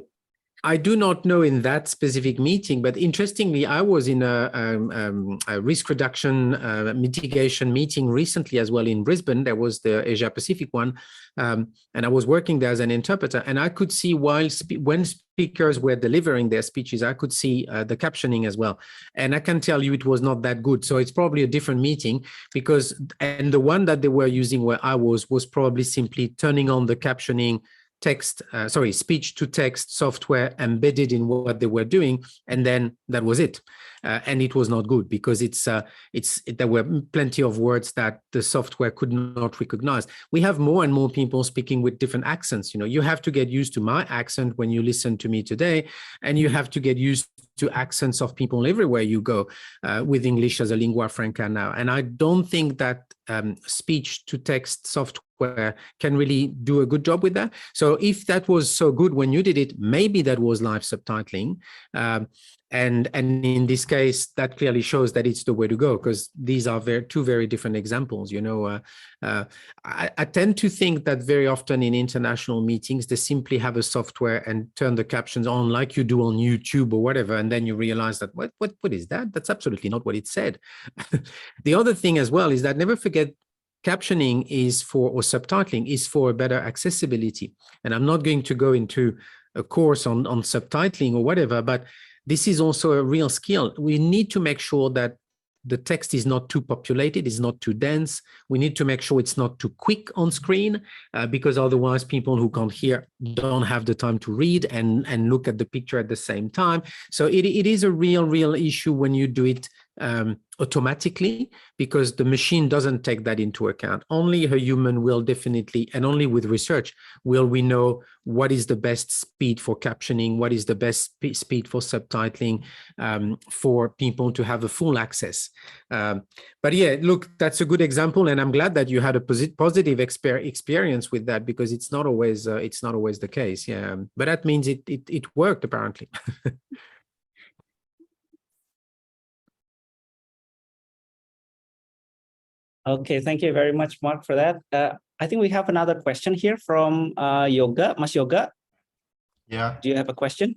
I do not know in that specific meeting, but interestingly, I was in a risk reduction mitigation meeting recently as well in Brisbane. There was the Asia Pacific one, and I was working there as an interpreter, and I could see when speakers were delivering their speeches, I could see the captioning as well. And I can tell you it was not that good. So it's probably a different meeting, and the one that they were using where I was probably simply turning on the captioning speech to text software embedded in what they were doing, and then that was it. And it was not good because there were plenty of words that the software could not recognize. We have more and more people speaking with different accents. You have to get used to my accent when you listen to me today, and you have to get used to accents of people everywhere you go with English as a lingua franca now. And I don't think that speech to text software can really do a good job with that. So if that was so good when you did it, maybe that was live subtitling. And in this case, that clearly shows that it's the way to go, because these are two very different examples. I tend to think that very often in international meetings, they simply have a software and turn the captions on like you do on YouTube or whatever, and then you realize that what is that? That's absolutely not what it said. The other thing as well is that never forget, captioning or subtitling is for better accessibility. And I'm not going to go into a course on subtitling or whatever, but this is also a real skill. We need to make sure that the text is not too populated, is not too dense. We need to make sure it's not too quick on screen, because otherwise people who can't hear don't have the time to read and look at the picture at the same time. So it is a real issue when you do it automatically, because the machine doesn't take that into account. Only a human will definitely, and only with research will we know what is the best speed for captioning, what is the best speed for subtitling, for people to have a full access. But yeah, look, that's a good example, and I'm glad that you had a positive experience with that, because it's not always the case. Yeah, but that means it worked apparently. Okay, thank you very much, Mark, for that. I think we have another question here from Yoga. Mas Yoga? Yeah. Do you have a question?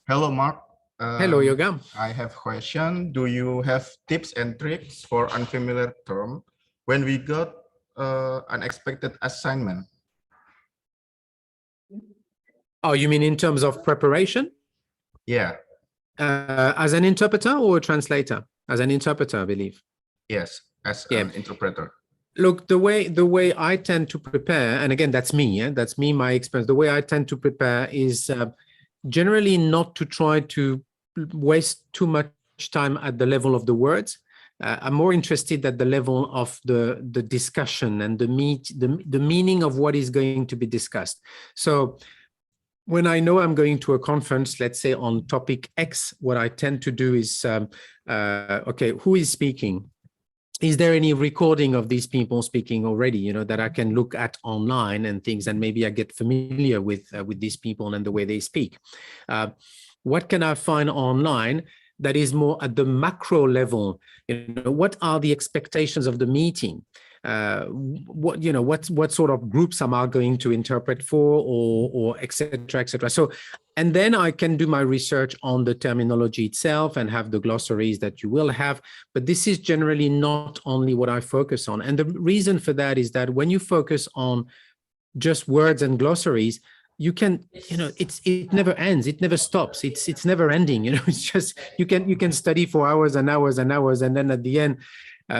Hello, Mark. Hello, Yoga. I have a question. Do you have tips and tricks for unfamiliar term when we got unexpected assignment? Oh, you mean in terms of preparation? Yeah. As an interpreter or a translator? As an interpreter, I believe. Yes, as an interpreter. Look, the way I tend to prepare, and again, that's me, that's me, my experience. The way I tend to prepare is generally not to try to waste too much time at the level of the words. I'm more interested at the level of the discussion and the meaning of what is going to be discussed. So when I know I'm going to a conference, let's say on topic X, what I tend to do is, okay, who is speaking? is there any recording of these people speaking already, you know, that I can look at online and things, and maybe I get familiar with these people and the way they speak? What can I find online that is more at the macro level? You know, what are the expectations of the meeting? What sort of groups am I going to interpret for, or et cetera, et cetera. So, and then I can do my research on the terminology itself and have the glossaries that you will have. But this is generally not only what I focus on. And the reason for that is that when you focus on just words and glossaries, you can, you know, it never ends, it never stops, it's never ending, you know. It's just, you can study for hours and hours and hours, and then at the end,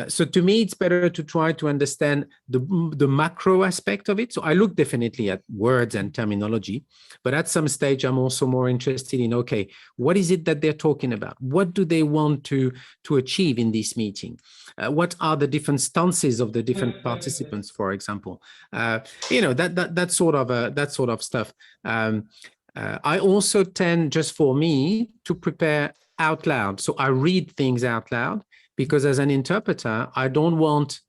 so to me, it's better to try to understand the macro aspect of it. So I look definitely at words and terminology, but at some stage, I'm also more interested in, okay, what is it that they're talking about? What do they want to achieve in this meeting? What are the different stances of the different participants, for example? You know, that sort of stuff. I also tend, just for me, to prepare out loud. So I read things out loud, because as an interpreter, I don't want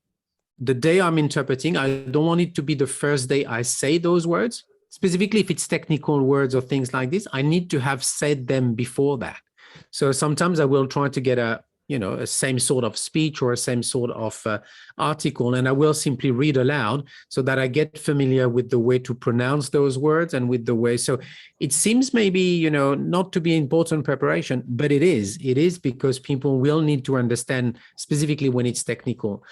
the day I'm interpreting, I don't want it to be the first day I say those words. Specifically, if it's technical words or things like this, I need to have said them before that. So sometimes I will try to get a same sort of speech or a same sort of article, and I will simply read aloud so that I get familiar with the way to pronounce those words and with the way. So it seems maybe, you know, not to be important preparation, but it is because people will need to understand specifically when it's technical.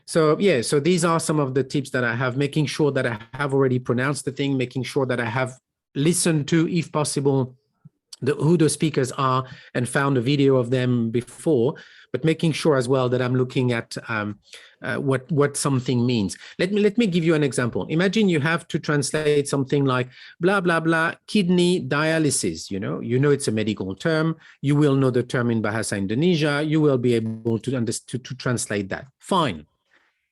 So yeah, so these are some of the tips that I have, making sure that I have already pronounced the thing, making sure that I have listened to, if possible, who the speakers are and found a video of them before, but making sure as well that I'm looking at what something means. Let me give you an example. Imagine you have to translate something like blah, blah, blah, kidney dialysis. You know it's a medical term. You will know the term in Bahasa Indonesia. You will be able to translate that. Fine.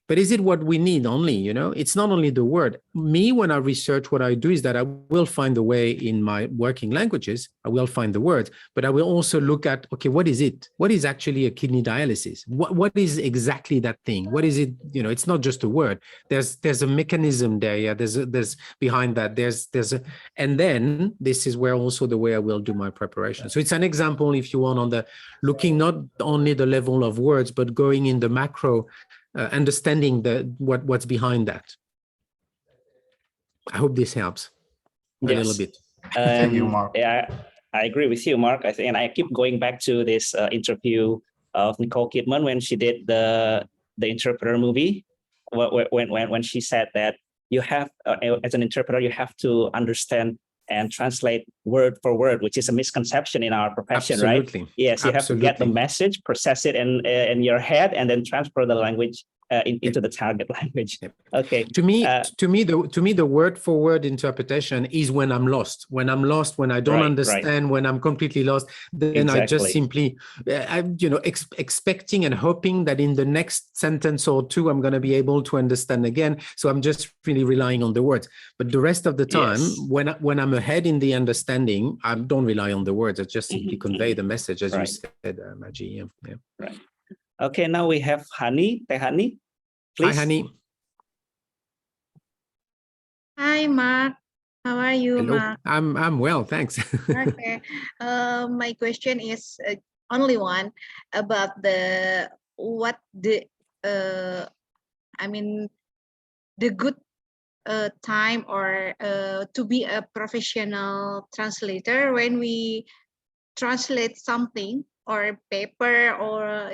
But is it what we need only? You know, it's not only the word. Me, when I research, what I do is that I will find the way in my working languages. I will find the words, but I will also look at, okay, what is it? What is actually a kidney dialysis? What is exactly that thing? What is it? You know, it's not just a word. There's a mechanism there. Yeah, there's behind that. And then this is where also the way I will do my preparation. So it's an example, if you want, on the looking not only the level of words, but going in the macro. Understanding what's behind that. I hope this helps a little bit. Thank you, Mark. Yeah, I agree with you, Mark. I think, and I keep going back to this interview of Nicole Kidman when she did the interpreter movie, when she said that you have, as an interpreter, you have to understand and translate word for word, which is a misconception in our profession, Absolutely. right? Yes, you have to get the message, process it in your head, and then transfer the language into the target language. Okay. To me, the word for word interpretation is when I'm lost. When I don't understand, when I'm completely lost, then I just simply, expecting and hoping that in the next sentence or two, I'm going to be able to understand again. So I'm just really relying on the words. But the rest of the time, when I'm ahead in the understanding, I don't rely on the words. I just simply convey the message, as you said, Maji. Yeah. Right. Okay, now we have Hani. Tehani, please. Hi, Hani. Hi, Mark. How are you, Hello. Mark? I'm well, thanks. Okay. My question is only one about the good time or to be a professional translator when we translate something or paper or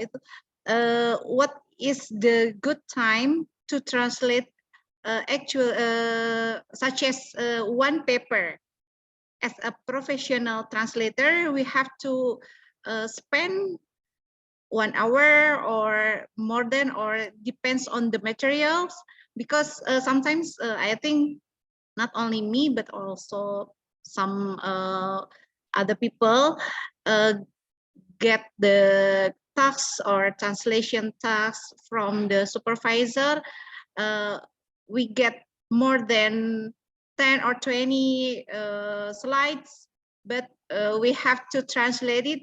what is the good time to translate such as one paper. As a professional translator, we have to spend 1 hour or more than, or depends on the materials, because sometimes I think not only me but also some other people get the tasks or translation tasks from the supervisor. We get more than 10 or 20 slides, but we have to translate it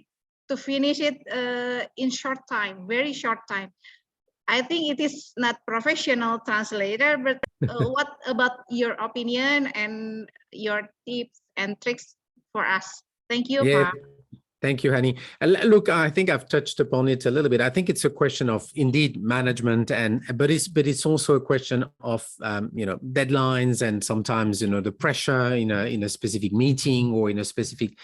to finish it in short time, very short time. I think it is not professional translator, but what about your opinion and your tips and tricks for us? Thank you, Mark. Thank you, Hani. Look, I think I've touched upon it a little bit. I think it's a question of indeed management, but it's also a question of deadlines and sometimes the pressure in a specific meeting or in a specific.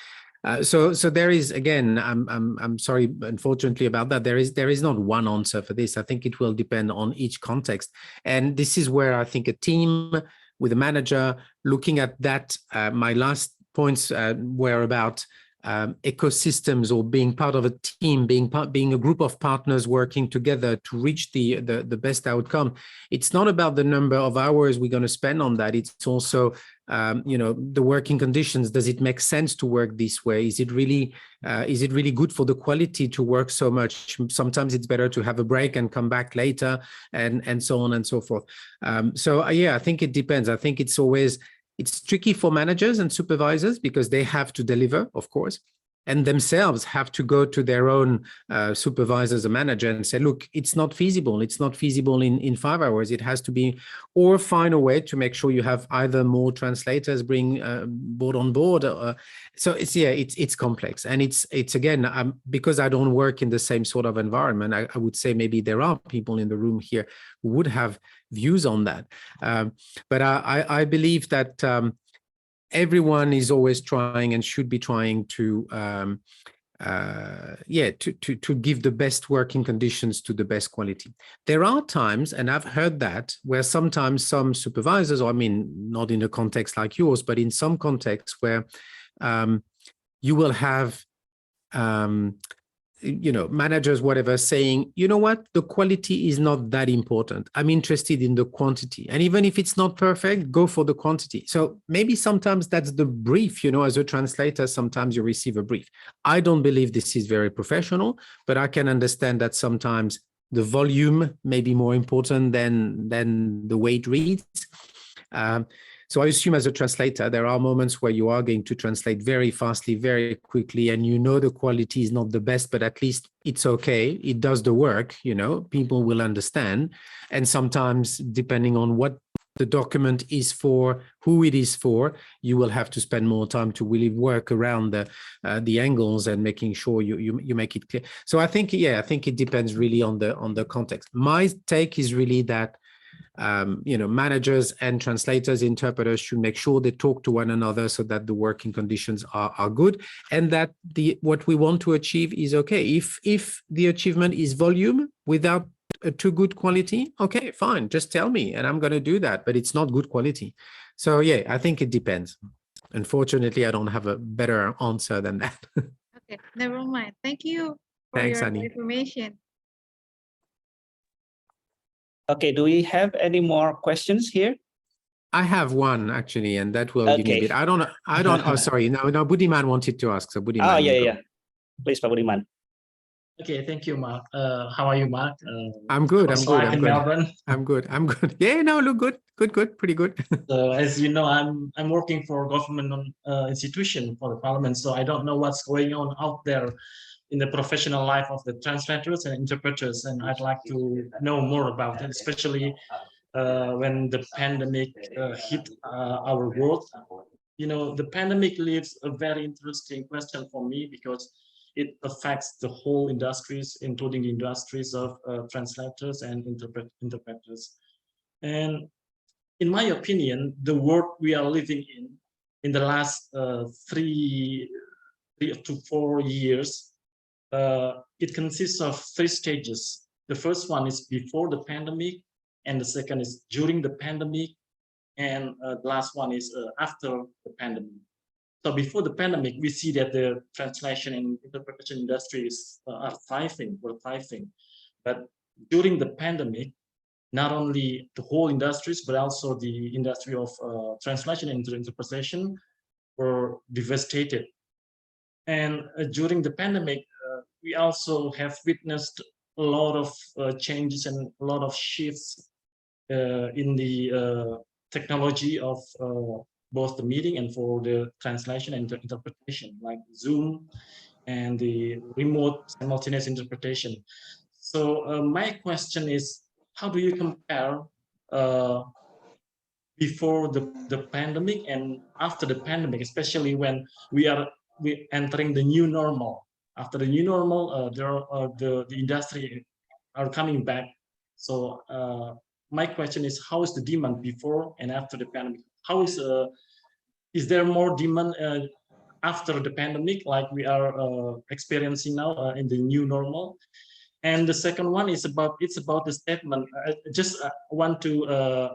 So there is, again, I'm sorry, unfortunately about that. There is not one answer for this. I think it will depend on each context, and this is where I think a team with a manager looking at that. My last points were about ecosystems or being part of a team, being a group of partners working together to reach the best outcome. It's not about the number of hours we're going to spend on that. It's also the working conditions. Does it make sense to work this way? Is it really good for the quality to work so much? Sometimes it's better to have a break and come back later, and so on and so forth. Yeah, I think it depends. I think it's tricky for managers and supervisors because they have to deliver, of course, and themselves have to go to their own supervisors or manager and say, look, it's not feasible. It's not feasible in 5 hours. It has to be, or find a way to make sure you have either more translators brought on board. So it's complex. And it's again, because I don't work in the same sort of environment, I would say maybe there are people in the room here who would have views on that. But I believe that everyone is always trying and should be trying to give the best working conditions to the best quality. There are times, and I've heard that, where sometimes some supervisors, or I mean, not in a context like yours, but in some contexts where you will have managers, whatever, saying, you know what, the quality is not that important. I'm interested in the quantity. And even if it's not perfect, go for the quantity. So maybe sometimes that's the brief, as a translator, sometimes you receive a brief. I don't believe this is very professional, but I can understand that sometimes the volume may be more important than the way it reads. So I assume as a translator, there are moments where you are going to translate very fastly, very quickly, and the quality is not the best, but at least it's okay. It does the work, people will understand. And sometimes, depending on what the document is for, who it is for, you will have to spend more time to really work around the angles and making sure you make it clear. So I think it depends really on the context. My take is really that managers and translators, interpreters should make sure they talk to one another so that the working conditions are good, and that what we want to achieve is okay. If the achievement is volume without a too good quality, okay, fine, just tell me and I'm going to do that, but it's not good quality. So yeah, I think it depends. Unfortunately, I don't have a better answer than that. Okay, never mind. Thank you for Thanks, your Annie. information. Okay, do we have any more questions here? I have one actually, and that will give me a bit. I don't. Oh, sorry. No, Budiman wanted to ask. So Budiman. Oh, yeah. Please, Pak Budiman. Okay, thank you, Mark. How are you, Mark? I'm good. In Melbourne. I'm good. Yeah, no, look good. Good, pretty good. So as you know, I'm working for a government institution for the parliament, so I don't know what's going on out there in the professional life of the translators and interpreters, and I'd like to know more about it, especially when the pandemic hit our world. The pandemic leaves a very interesting question for me because it affects the whole industries, including the industries of translators and interpreters. And in my opinion, the world we are living in the last 3 to 4 years, it consists of 3 stages. The first one is before the pandemic, and the second is during the pandemic, and the last one is after the pandemic. So before the pandemic, we see that the translation and interpretation industries are thriving. But during the pandemic, not only the whole industries, but also the industry of translation and interpretation were devastated. And during the pandemic, we also have witnessed a lot of changes and a lot of shifts in the technology of both the meeting and for the translation and interpretation, like Zoom and the remote simultaneous interpretation. So my question is, how do you compare before the pandemic and after the pandemic, especially when we're entering the new normal? After the new normal, the industry are coming back. So my question is, how is the demand before and after the pandemic? How is there more demand after the pandemic, like we are experiencing now in the new normal? And the second one is about the statement. I just want to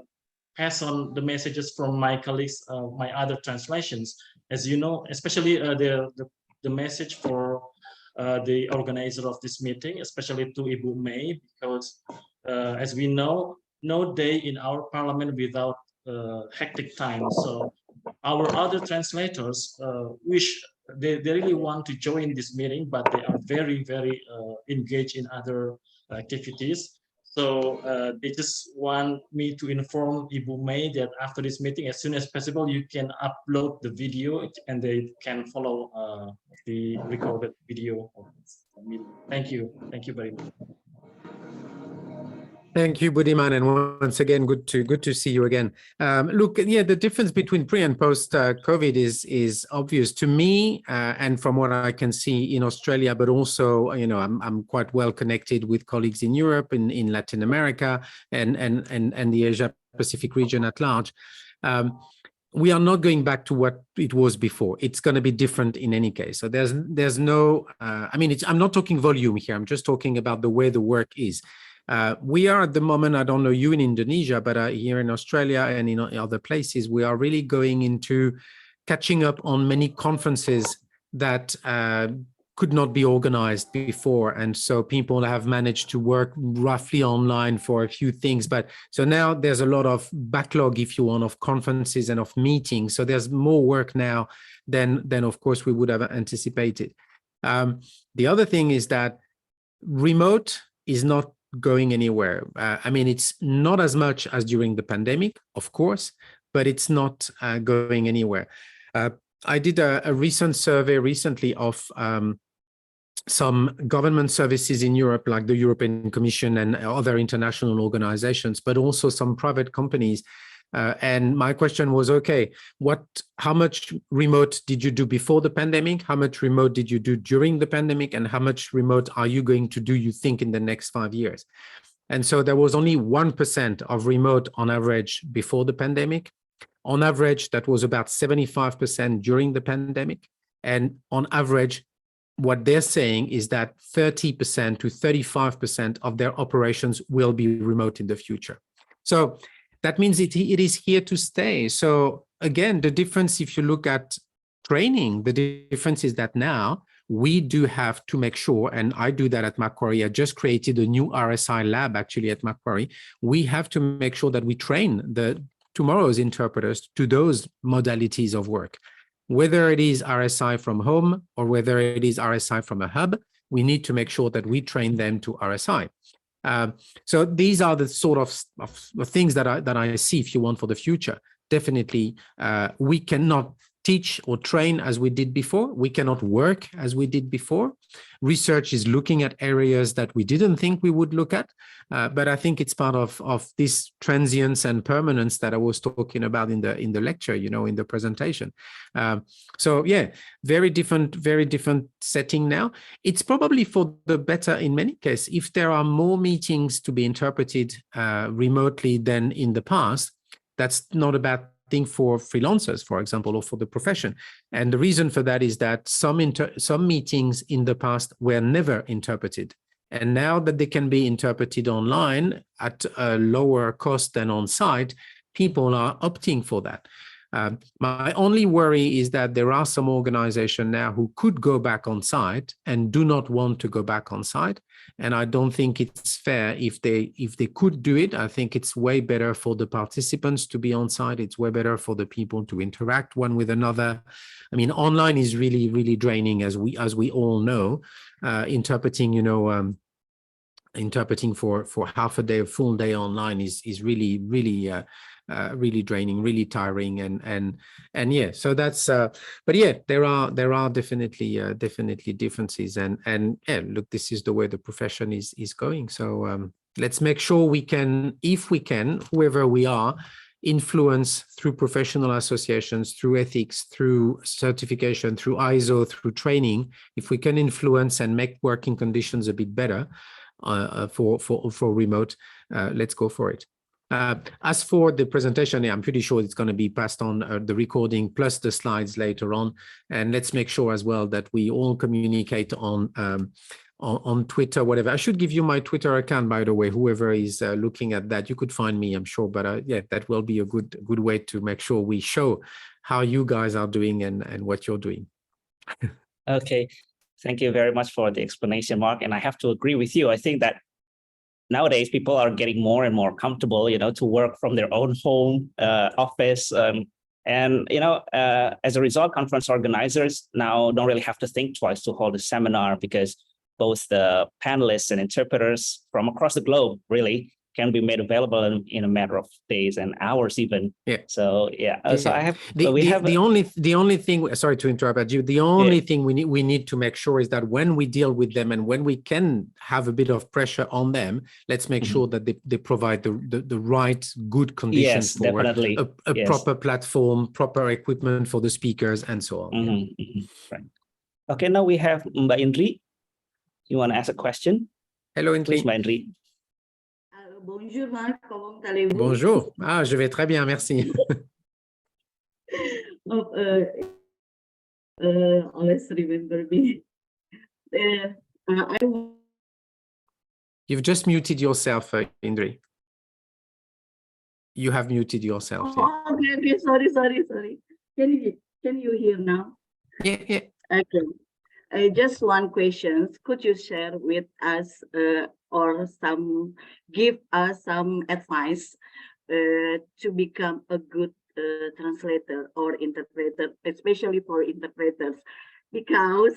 pass on the messages from my colleagues, my other translations. As you know, especially the message for the organizer of this meeting, especially to Ibu May, because as we know, no day in our parliament without hectic time. So our other translators wish they really want to join this meeting, but they are very engaged in other activities. So they just want me to inform Ibu May that after this meeting, as soon as possible, you can upload the video and they can follow the recorded video of this meeting. Thank you very much. Thank you, Budiman, and once again, good to see you again. Look, yeah, the difference between pre and post COVID is obvious to me, and from what I can see in Australia, but also, you know, I'm quite well connected with colleagues in Europe, in Latin America, and the Asia Pacific region at large. We are not going back to what it was before. It's going to be different in any case. So there's no, I mean, I'm not talking volume here. I'm just talking about the way the work is. We are at the moment, I don't know you in Indonesia, but here in Australia and in other places, we are really going into catching up on many conferences that could not be organized before. And so people have managed to work roughly online for a few things. But so now there's a lot of backlog, if you want, of conferences and of meetings. So there's more work now than of course we would have anticipated. The other thing is that remote is not going anywhere. I mean, it's not as much as during the pandemic, of course, but it's not going anywhere. I did a recent survey recently of some government services in Europe, like the European Commission and other international organizations, but also some private companies. And my question was, okay, how much remote did you do before the pandemic? How much remote did you do during the pandemic? And how much remote are you going to do, you think, in the next 5 years? And so there was only 1% of remote on average before the pandemic. On average, that was about 75% during the pandemic. And on average, what they're saying is that 30% to 35% of their operations will be remote in the future. So that means it is here to stay. So again, the difference, if you look at training, the difference is that now we do have to make sure, and I do that at Macquarie. I just created a new RSI lab actually at Macquarie. We have to make sure that we train tomorrow's interpreters to those modalities of work. Whether it is RSI from home or whether it is RSI from a hub, we need to make sure that we train them to RSI. So these are the sort of things that I see, if you want, for the future. Definitely, we cannot teach or train as we did before. We cannot work as we did before. Research is looking at areas that we didn't think we would look at, but I think it's part of this transience and permanence that I was talking about in the lecture, you know, in the presentation. So yeah, very different setting now. It's probably for the better in many cases. If there are more meetings to be interpreted remotely than in the past, that's not a bad thing for freelancers, for example, or for the profession. And the reason for that is that some meetings in the past were never interpreted. And now that they can be interpreted online at a lower cost than on site, people are opting for that. My only worry is that there are some organizations now who could go back on site and do not want to go back on site. And I don't think it's fair if they could do it. I think it's way better for the participants to be on site. It's way better for the people to interact one with another. I mean, online is really, really draining, as we all know. Interpreting, you know, interpreting for half a day, a full day online is really, really really draining, really tiring, and yeah. So that's but yeah, there are definitely differences, and yeah, look, this is the way the profession is going. So let's make sure we can, if we can, whoever we are, influence through professional associations, through ethics, through certification, through ISO, through training. If we can influence and make working conditions a bit better for remote, let's go for it. As for the presentation, I'm pretty sure it's going to be passed on, the recording plus the slides later on. And let's make sure as well that we all communicate on Twitter, whatever. I should give you my Twitter account, by the way, whoever is looking at that. You could find me, I'm sure, but yeah, that will be a good way to make sure we show how you guys are doing and what you're doing. Okay, thank you very much for the explanation, Mark. And I have to agree with you. I think that nowadays people are getting more and more comfortable, to work from their own home, office, and as a result, conference organizers now don't really have to think twice to hold a seminar, because both the panelists and interpreters from across the globe really can be made available in a matter of days and hours even. Yeah. So yeah. So I have the only thing. Sorry to interrupt you. The only thing we need to make sure is that when we deal with them and when we can have a bit of pressure on them, let's make sure that they provide the right good conditions for definitely. a proper platform, proper equipment for the speakers, and so on. Right. Okay. Now we have Mbak Indri. You want to ask a question? Hello, Indri. Please, Mbak Indri. Bonjour Marc, comment allez-vous? Bonjour. Ah, je vais très bien, merci. Always remember me. You've just muted yourself, Indri. You have muted yourself. Oh, okay. Sorry. Can you hear now? Yeah. Okay. Just one question. Could you share with us or give us some advice to become a good translator or interpreter, especially for interpreters, because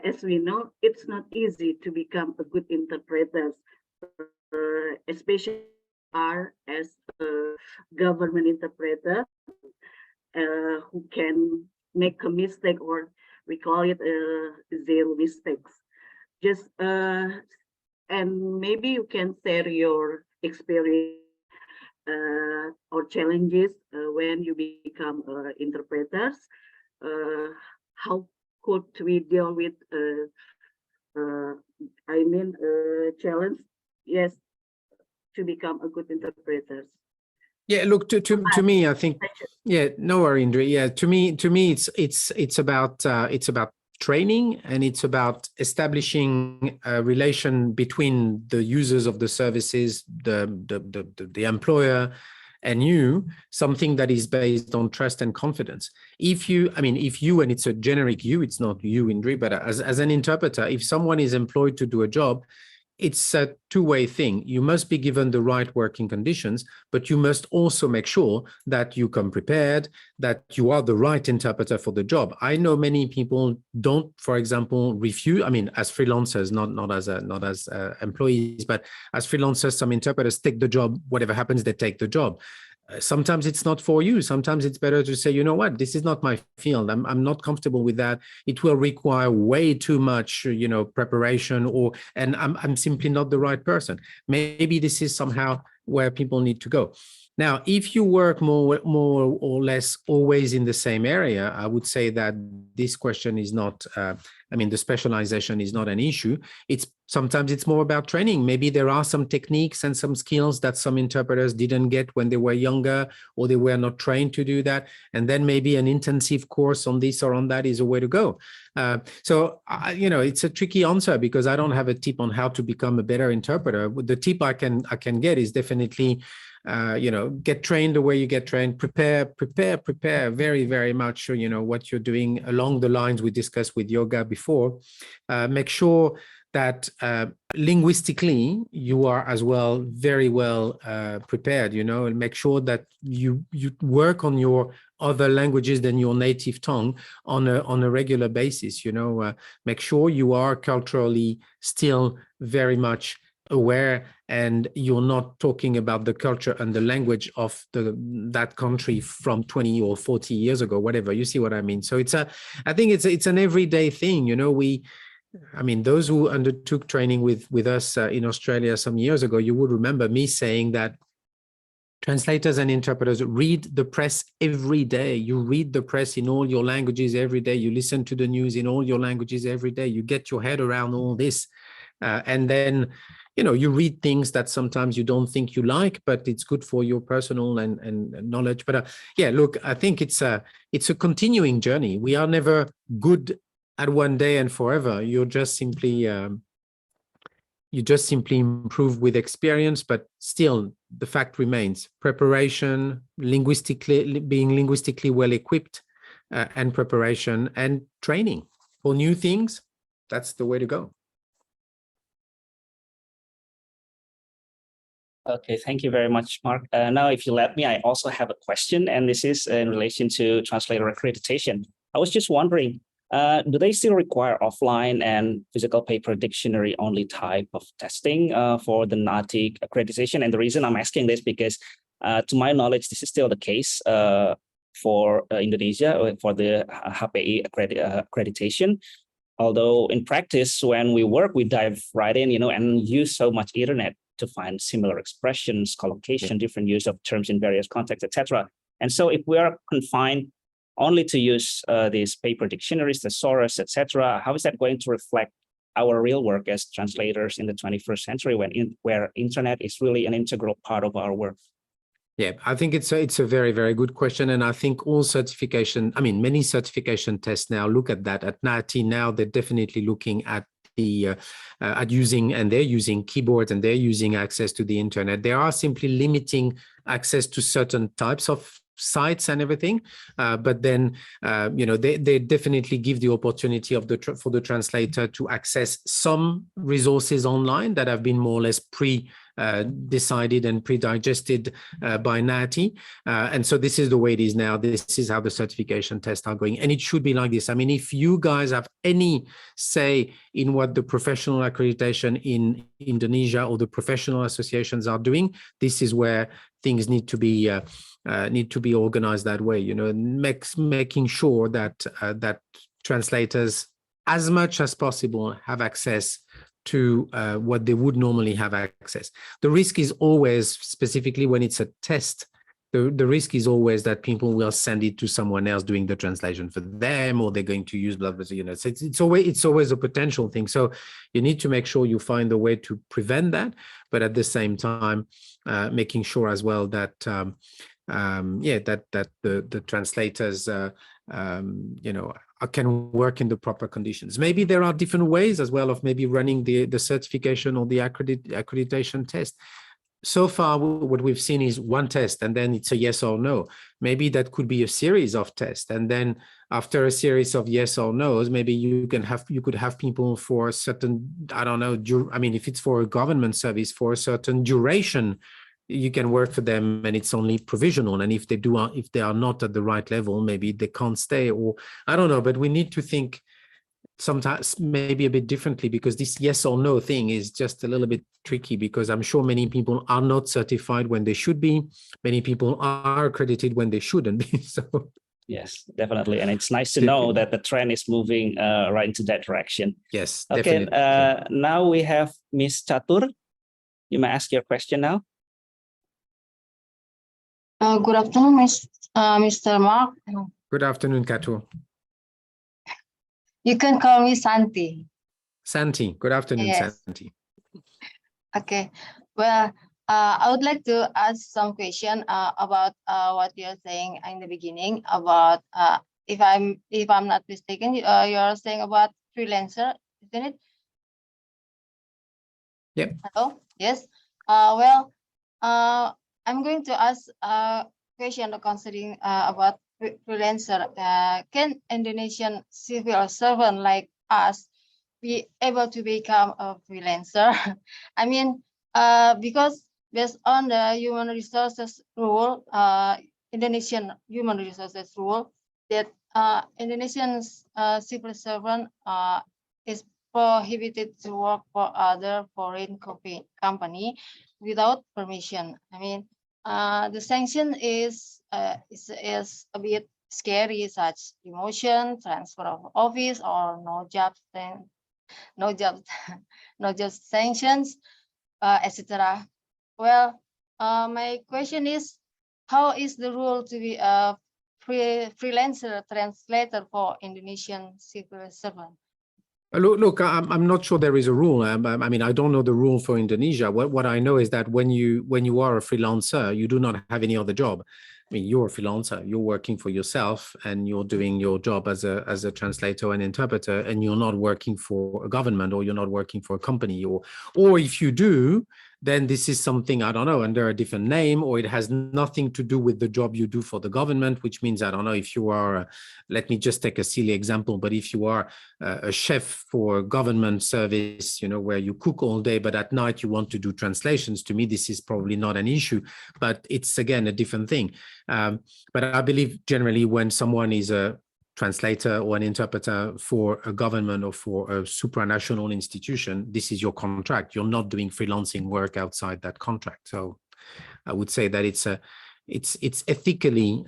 as we know, it's not easy to become a good interpreter, especially as a government interpreter who can make a mistake, or we call it zero mistakes. Just and maybe you can share your experience or challenges when you become interpreters. How could we deal with challenge? Yes, to become a good interpreter. Yeah, look, to me, I think, yeah, no worry, Indri. Yeah, to me, it's about training, and it's about establishing a relation between the users of the services, the employer, and you, something that is based on trust and confidence. If you, and it's a generic you, it's not you, Indri, but as an interpreter, if someone is employed to do a job, it's a two-way thing. You must be given the right working conditions, but you must also make sure that you come prepared, that you are the right interpreter for the job. I know many people don't, for example, refuse. As freelancers, not as employees, but as freelancers, some interpreters take the job. Whatever happens, they take the job. Sometimes it's not for you. Sometimes it's better to say, you know what, this is not my field. I'm not comfortable with that. It will require way too much, preparation, and I'm simply not the right person. Maybe this is somehow where people need to go. Now, if you work more or less always in the same area, I would say that this question is not, the specialization is not an issue. Sometimes it's more about training. Maybe there are some techniques and some skills that some interpreters didn't get when they were younger, or they were not trained to do that. And then maybe an intensive course on this or on that is a way to go. So it's a tricky answer, because I don't have a tip on how to become a better interpreter. The tip I can get is definitely, get trained the way you get trained. Prepare very, very much, what you're doing along the lines we discussed with yoga before. Make sure that linguistically you are as well very well prepared, and make sure that you work on your other languages than your native tongue on a regular basis. Make sure you are culturally still very much aware and you're not talking about the culture and the language of that country from 20 or 40 years ago, whatever. You see what I mean? So I think it's an everyday thing. You know, I mean, those who undertook training with us in Australia some years ago, you would remember me saying that translators and interpreters read the press every day. You read the press in all your languages every day. You listen to the news in all your languages every day. You get your head around all this. And then, you know, you read things that sometimes you don't think you like, but it's good for your personal and knowledge. But yeah, look, I think it's a continuing journey. We are never good at one day and forever. You just simply improve with experience, but still the fact remains: preparation, being linguistically well equipped, and preparation and training for new things. That's the way to go. Okay, thank you very much, Mark. Now, if you let me, I also have a question, and this is in relation to translator accreditation. I was just wondering, do they still require offline and physical paper dictionary only type of testing for the NATI accreditation? And the reason I'm asking this because, to my knowledge, this is still the case for Indonesia for the HPI accreditation. Although in practice, when we work, we dive right in, you know, and use so much internet to find similar expressions, collocation, different use of terms in various contexts, etc. And so if we are confined only to use these paper dictionaries, thesaurus, etc., how is that going to reflect our real work as translators in the 21st century where internet is really an integral part of our work? Yeah, I think it's a very, very good question. And I think all certification, I mean, many certification tests now look at that. At NATI now, they're definitely looking at they're using keyboards and they're using access to the internet. They are simply limiting access to certain types of sites and everything, but then you know, they definitely give the opportunity for the translator to access some resources online that have been more or less decided and pre-digested by NATI. And so this is the way it is now. This is how the certification tests are going. And it should be like this. I mean, if you guys have any say in what the professional accreditation in Indonesia or the professional associations are doing, this is where things need to be organized that way, you know, making sure that that translators, as much as possible, have access to what they would normally have access. The risk is always, specifically when it's a test, the risk is always that people will send it to someone else doing the translation for them, or they're going to use blah, blah, blah, you know, so it's always a potential thing. So you need to make sure you find a way to prevent that, but at the same time, making sure as well that that the translators you know, can work in the proper conditions. Maybe there are different ways as well of maybe running the certification or the accreditation test. So far, what we've seen is one test, and then it's a yes or no. Maybe that could be a series of tests, and then after a series of yes or no's, maybe you could have people for a certain, I don't know, I mean, if it's for a government service for a certain duration, you can work for them and it's only provisional. And if they are not at the right level, maybe they can't stay, or I don't know, but we need to think sometimes maybe a bit differently, because this yes or no thing is just a little bit tricky, because I'm sure many people are not certified when they should be. Many people are accredited when they shouldn't be. So yes, definitely. And it's nice to know that the trend is moving right into that direction. Yes, okay, definitely. Now we have Ms. Chatur. You may ask your question now. Good afternoon, Mr. Mark. Good afternoon, Katu. You can call me Santi. Santi, good afternoon, Yes. Santi. Okay, well, I would like to ask some question about what you're saying in the beginning about if I'm not mistaken, you're saying about freelancer, isn't it? Yep. Hello. Yes. Well, I'm going to ask a question concerning about freelancer. Can Indonesian civil servant like us be able to become a freelancer? I mean, because based on the human resources rule, Indonesian human resources rule, that Indonesian civil servant is prohibited to work for other foreign company without permission. I mean, the sanction is a bit scary, such demotion, transfer of office, or no job sanctions, etc. Well, my question is, how is the rule to be a freelancer translator for Indonesian civil servant? Look, I'm not sure there is a rule. I mean, I don't know the rule for Indonesia. What I know is that when you are a freelancer, you do not have any other job. I mean, you're a freelancer. You're working for yourself, and you're doing your job as a translator and interpreter, and you're not working for a government, or you're not working for a company, or if you do, then this is something, I don't know, under a different name, or it has nothing to do with the job you do for the government, which means, I don't know, if you are, let me just take a silly example, but if you are a chef for a government service, you know, where you cook all day, but at night you want to do translations, to me, this is probably not an issue, but it's, again, a different thing. But I believe generally when someone is a translator or an interpreter for a government or for a supranational institution, this is your contract. You're not doing freelancing work outside that contract. So I would say that it's ethically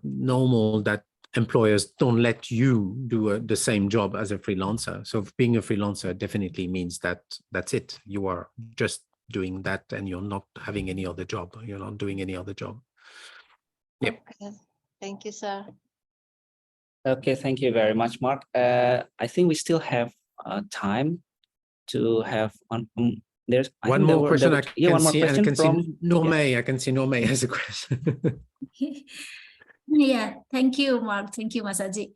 normal that employers don't let you do the same job as a freelancer. So being a freelancer definitely means that that's it. You are just doing that, and you're not having any other job. You're not doing any other job. Yep. Okay. Thank you, sir. Okay, thank you very much, Mark. I think we still have time to have there's one more question. I can see Norme. Yeah. I can see Norme has a question. Yeah, thank you, Mark. Thank you, Masaji.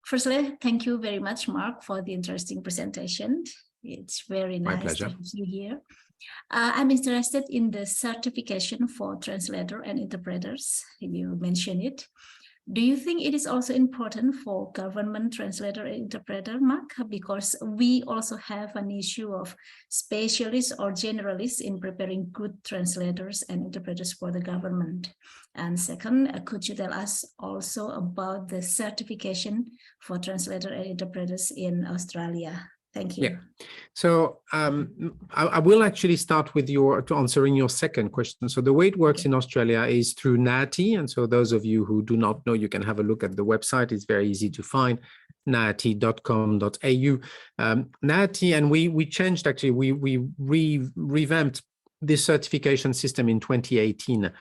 Firstly, thank you very much, Mark, for the interesting presentation. It's very nice to have you here. I'm interested in the certification for translator and interpreters. You mentioned it. Do you think it is also important for government translator and interpreter, Mark? Because we also have an issue of specialists or generalists in preparing good translators and interpreters for the government. And second, could you tell us also about the certification for translator and interpreters in Australia? Thank you. Yeah. So I will actually start with answering your second question. So the way it works in Australia is through NAATI. And so those of you who do not know, you can have a look at the website. It's very easy to find, naati.com.au. NAATI, and we changed, actually, we revamped this certification system in 2018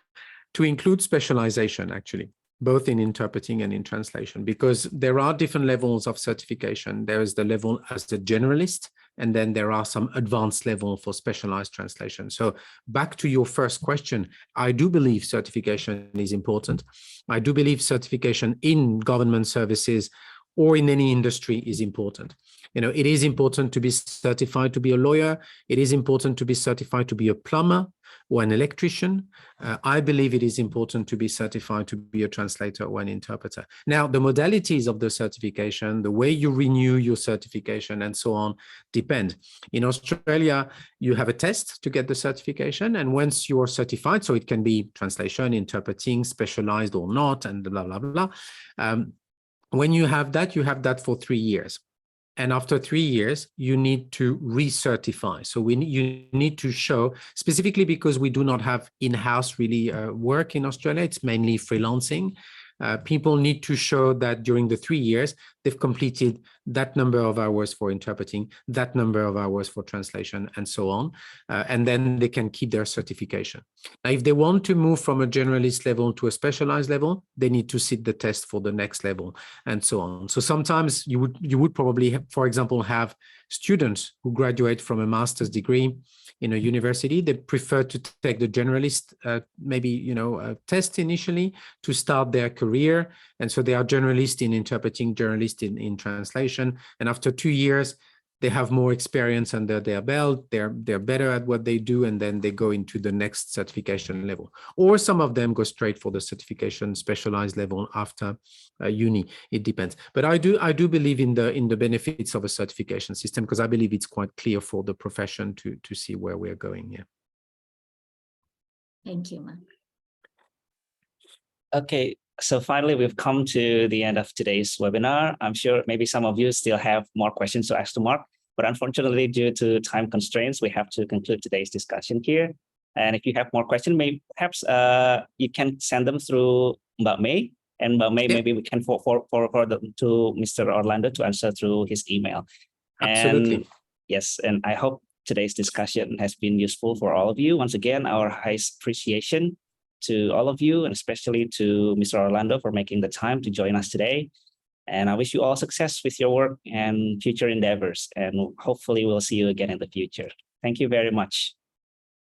to include specialization, actually, both in interpreting and in translation, because there are different levels of certification. There is the level as the generalist, and then there are some advanced level for specialized translation. So back to your first question, I do believe certification is important. I do believe certification in government services or in any industry is important. You know, it is important to be certified to be a lawyer. It is important to be certified to be a plumber or an electrician. I believe it is important to be certified to be a translator or an interpreter. Now, the modalities of the certification, the way you renew your certification and so on, depend. In Australia, you have a test to get the certification. And once you are certified, so it can be translation, interpreting, specialized or not, and blah, blah, blah. When you have that for 3 years. And after 3 years, you need to recertify. So you need to show, specifically because we do not have in-house really work in Australia, it's mainly freelancing. People need to show that during the 3 years, they've completed that number of hours for interpreting, that number of hours for translation, and so on. And then they can keep their certification. Now, if they want to move from a generalist level to a specialized level, they need to sit the test for the next level, and so on. So sometimes you would probably, for example, have students who graduate from a master's degree in a university. They prefer to take the generalist, test initially to start their career. And so they are generalist in interpreting, generalist in translation. And after 2 years, they have more experience under their belt. They're better at what they do, and then they go into the next certification level. Or some of them go straight for the certification specialized level after uni. It depends. But I do believe in the benefits of a certification system, because I believe it's quite clear for the profession to see where we're going. Yeah. Thank you, Mark. Okay. So finally, we've come to the end of today's webinar. I'm sure maybe some of you still have more questions to ask to Marc, but unfortunately, due to time constraints, we have to conclude today's discussion here. And if you have more questions, maybe perhaps you can send them through Mbak May, and Mbak May, maybe we can forward them to Mr. Orlando to answer through his email. Absolutely. And yes, and I hope today's discussion has been useful for all of you. Once again, our highest appreciation to all of you, and especially to Mr. Orlando for making the time to join us today. And I wish you all success with your work and future endeavors. And hopefully we'll see you again in the future. Thank you very much.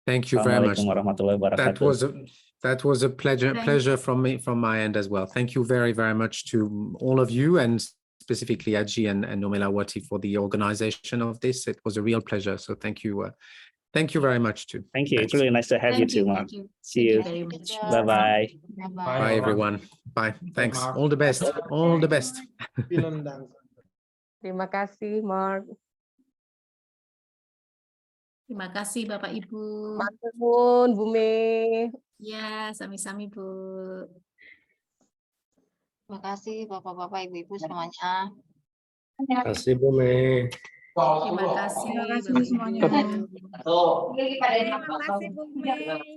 Thank you very much. Warahmatullahi wabarakatuh. That was a pleasure from my end as well. Thank you very, very much to all of you, and specifically Aji and Nomelawati for the organization of this. It was a real pleasure. So thank you. Thank you very much too. Thank you. It's really nice to have you too, Marc. See you. Very much. Bye-bye. Bye, everyone. Bye. Thanks. All the best. All the best. Terima kasih, Marc. Terima kasih Bapak Ibu. Matur nuwun, Bu Mei. Ya, sami-sami Bu. Terima kasih Bapak-bapak, Ibu-ibu semuanya. Terima kasih Bu Mei. Terima kasih. Terima kasih semuanya. Terima kasih Bu Mei.